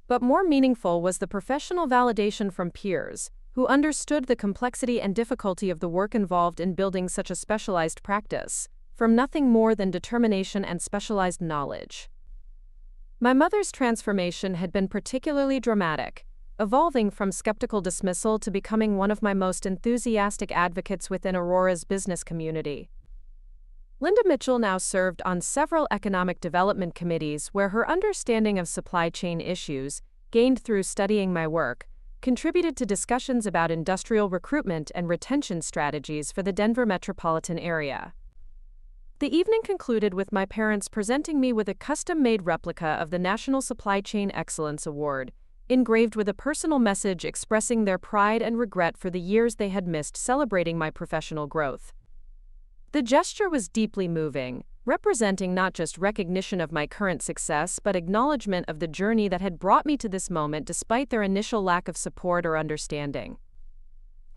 But more meaningful was the professional validation from peers, who understood the complexity and difficulty of the work involved in building such a specialized practice, from nothing more than determination and specialized knowledge. My mother's transformation had been particularly dramatic, evolving from skeptical dismissal to becoming one of my most enthusiastic advocates within Aurora's business community. Linda Mitchell now served on several economic development committees where her understanding of supply chain issues, gained through studying my work, contributed to discussions about industrial recruitment and retention strategies for the Denver metropolitan area. The evening concluded with my parents presenting me with a custom-made replica of the National Supply Chain Excellence Award, engraved with a personal message expressing their pride and regret for the years they had missed celebrating my professional growth. The gesture was deeply moving, representing not just recognition of my current success but acknowledgement of the journey that had brought me to this moment despite their initial lack of support or understanding.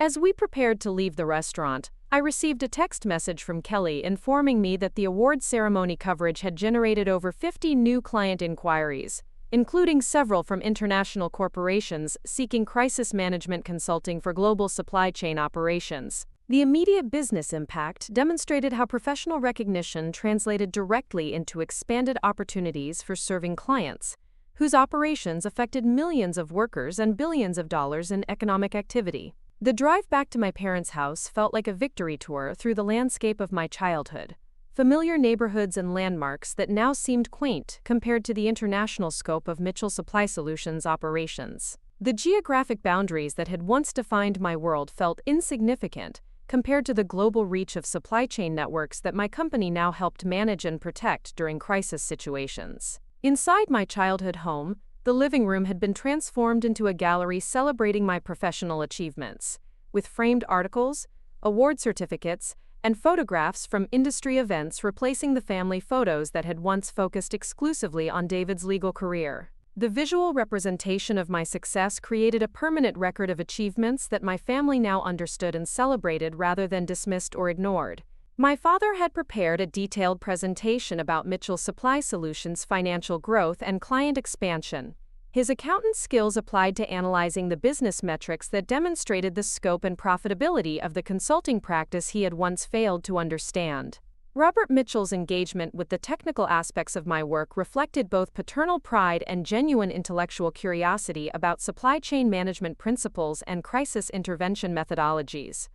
As we prepared to leave the restaurant, I received a text message from Kelly informing me that the award ceremony coverage had generated over 50 new client inquiries, including several from international corporations seeking crisis management consulting for global supply chain operations. The immediate business impact demonstrated how professional recognition translated directly into expanded opportunities for serving clients, whose operations affected millions of workers and billions of dollars in economic activity. The drive back to my parents' house felt like a victory tour through the landscape of my childhood, familiar neighborhoods and landmarks that now seemed quaint compared to the international scope of Mitchell Supply Solutions operations. The geographic boundaries that had once defined my world felt insignificant compared to the global reach of supply chain networks that my company now helped manage and protect during crisis situations. Inside my childhood home, the living room had been transformed into a gallery celebrating my professional achievements, with framed articles, award certificates, and photographs from industry events replacing the family photos that had once focused exclusively on David's legal career. The visual representation of my success created a permanent record of achievements that my family now understood and celebrated rather than dismissed or ignored. My father had prepared a detailed presentation about Mitchell Supply Solutions' financial growth and client expansion. His accountant skills applied to analyzing the business metrics that demonstrated the scope and profitability of the consulting practice he had once failed to understand. Robert Mitchell's engagement with the technical aspects of my work reflected both paternal pride and genuine intellectual curiosity about supply chain management principles and crisis intervention methodologies.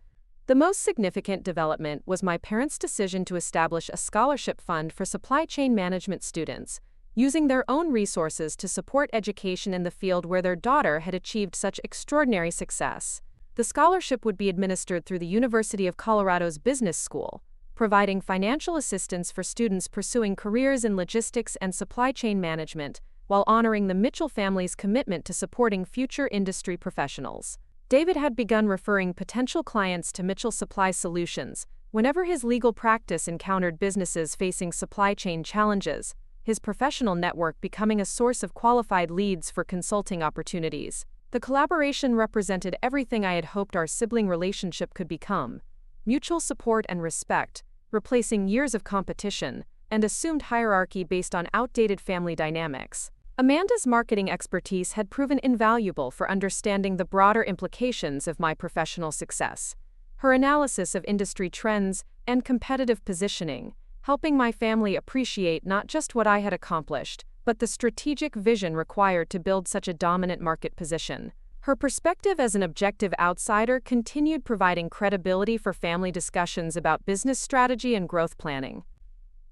The most significant development was my parents' decision to establish a scholarship fund for supply chain management students, using their own resources to support education in the field where their daughter had achieved such extraordinary success. The scholarship would be administered through the University of Colorado's Business School, providing financial assistance for students pursuing careers in logistics and supply chain management, while honoring the Mitchell family's commitment to supporting future industry professionals. David had begun referring potential clients to Mitchell Supply Solutions whenever his legal practice encountered businesses facing supply chain challenges, his professional network becoming a source of qualified leads for consulting opportunities. The collaboration represented everything I had hoped our sibling relationship could become: mutual support and respect, replacing years of competition and assumed hierarchy based on outdated family dynamics. Amanda's marketing expertise had proven invaluable for understanding the broader implications of my professional success. her analysis of industry trends, and competitive positioning, helping my family appreciate not just what I had accomplished, but the strategic vision required to build such a dominant market position. Her perspective as an objective outsider continued providing credibility for family discussions about business strategy and growth planning.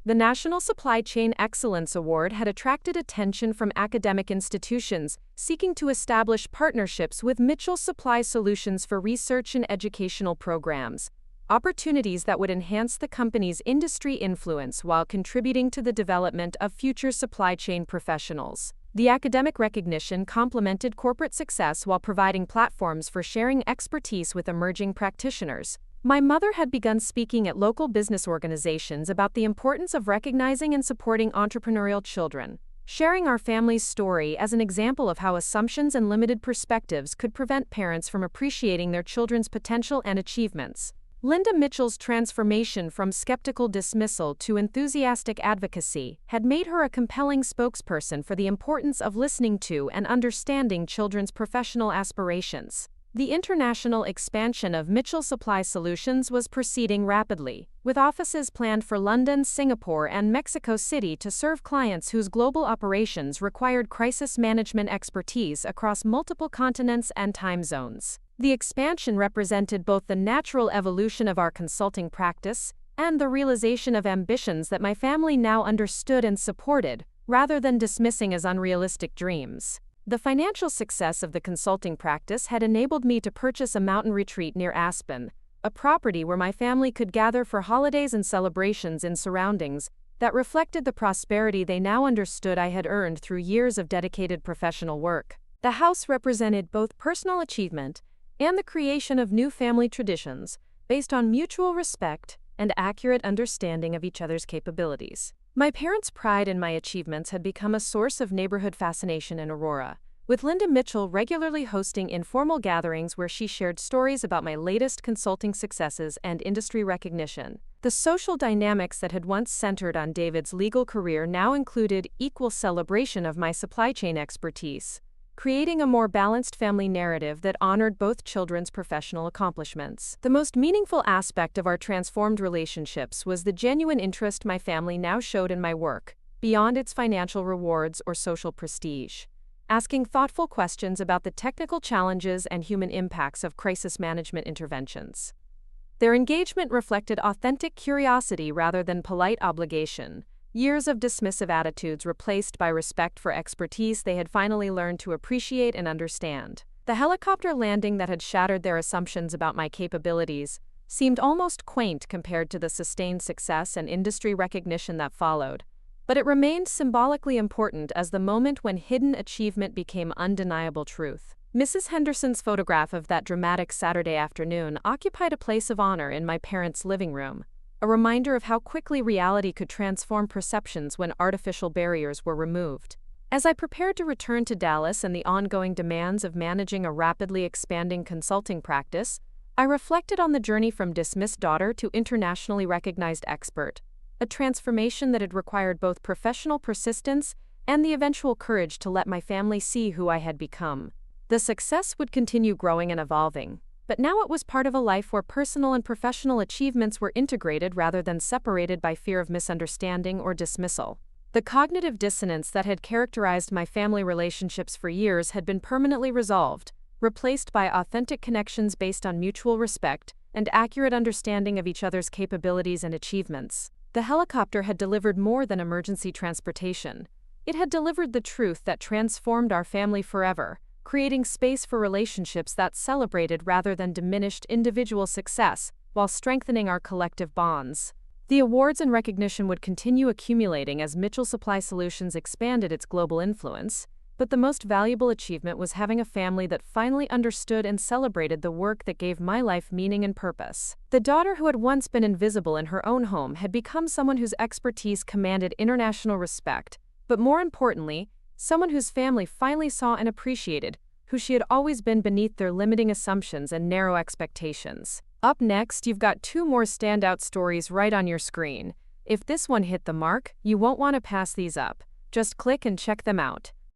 The National Supply Chain Excellence Award had attracted attention from academic institutions seeking to establish partnerships with Mitchell Supply Solutions for research and educational programs, opportunities that would enhance the company's industry influence while contributing to the development of future supply chain professionals. The academic recognition complemented corporate success while providing platforms for sharing expertise with emerging practitioners. My mother had begun speaking at local business organizations about the importance of recognizing and supporting entrepreneurial children, sharing our family's story as an example of how assumptions and limited perspectives could prevent parents from appreciating their children's potential and achievements. Linda Mitchell's transformation from skeptical dismissal to enthusiastic advocacy had made her a compelling spokesperson for the importance of listening to and understanding children's professional aspirations. The international expansion of Mitchell Supply Solutions was proceeding rapidly, with offices planned for London, Singapore, and Mexico City to serve clients whose global operations required crisis management expertise across multiple continents and time zones. The expansion represented both the natural evolution of our consulting practice and the realization of ambitions that my family now understood and supported, rather than dismissing as unrealistic dreams. The financial success of the consulting practice had enabled me to purchase a mountain retreat near Aspen, a property where my family could gather for holidays and celebrations in surroundings that reflected the prosperity they now understood I had earned through years of dedicated professional work. The house represented both personal achievement and the creation of new family traditions based on mutual respect and accurate understanding of each other's capabilities. My parents' pride in my achievements had become a source of neighborhood fascination in Aurora, with Linda Mitchell regularly hosting informal gatherings where she shared stories about my latest consulting successes and industry recognition. The social dynamics that had once centered on David's legal career now included equal celebration of my supply chain expertise, creating a more balanced family narrative that honored both children's professional accomplishments. The most meaningful aspect of our transformed relationships was the genuine interest my family now showed in my work, beyond its financial rewards or social prestige. Asking thoughtful questions about the technical challenges and human impacts of crisis management interventions. Their engagement reflected authentic curiosity rather than polite obligation. Years of dismissive attitudes replaced by respect for expertise they had finally learned to appreciate and understand. The helicopter landing that had shattered their assumptions about my capabilities seemed almost quaint compared to the sustained success and industry recognition that followed, but it remained symbolically important as the moment when hidden achievement became undeniable truth. Mrs. Henderson's photograph of that dramatic Saturday afternoon occupied a place of honor in my parents' living room, a reminder of how quickly reality could transform perceptions when artificial barriers were removed. As I prepared to return to Dallas and the ongoing demands of managing a rapidly expanding consulting practice, I reflected on the journey from dismissed daughter to internationally recognized expert, a transformation that had required both professional persistence and the eventual courage to let my family see who I had become. The success would continue growing and evolving, but now it was part of a life where personal and professional achievements were integrated rather than separated by fear of misunderstanding or dismissal. The cognitive dissonance that had characterized my family relationships for years had been permanently resolved, replaced by authentic connections based on mutual respect and accurate understanding of each other's capabilities and achievements. The helicopter had delivered more than emergency transportation. It had delivered the truth that transformed our family forever, creating space for relationships that celebrated rather than diminished individual success, while strengthening our collective bonds. The awards and recognition would continue accumulating as Mitchell Supply Solutions expanded its global influence, but the most valuable achievement was having a family that finally understood and celebrated the work that gave my life meaning and purpose. The daughter who had once been invisible in her own home had become someone whose expertise commanded international respect, but more importantly, someone whose family finally saw and appreciated, who she had always been beneath their limiting assumptions and narrow expectations. Up next, you've got two more standout stories right on your screen. If this one hit the mark, you won't want to pass these up. Just click and check them out.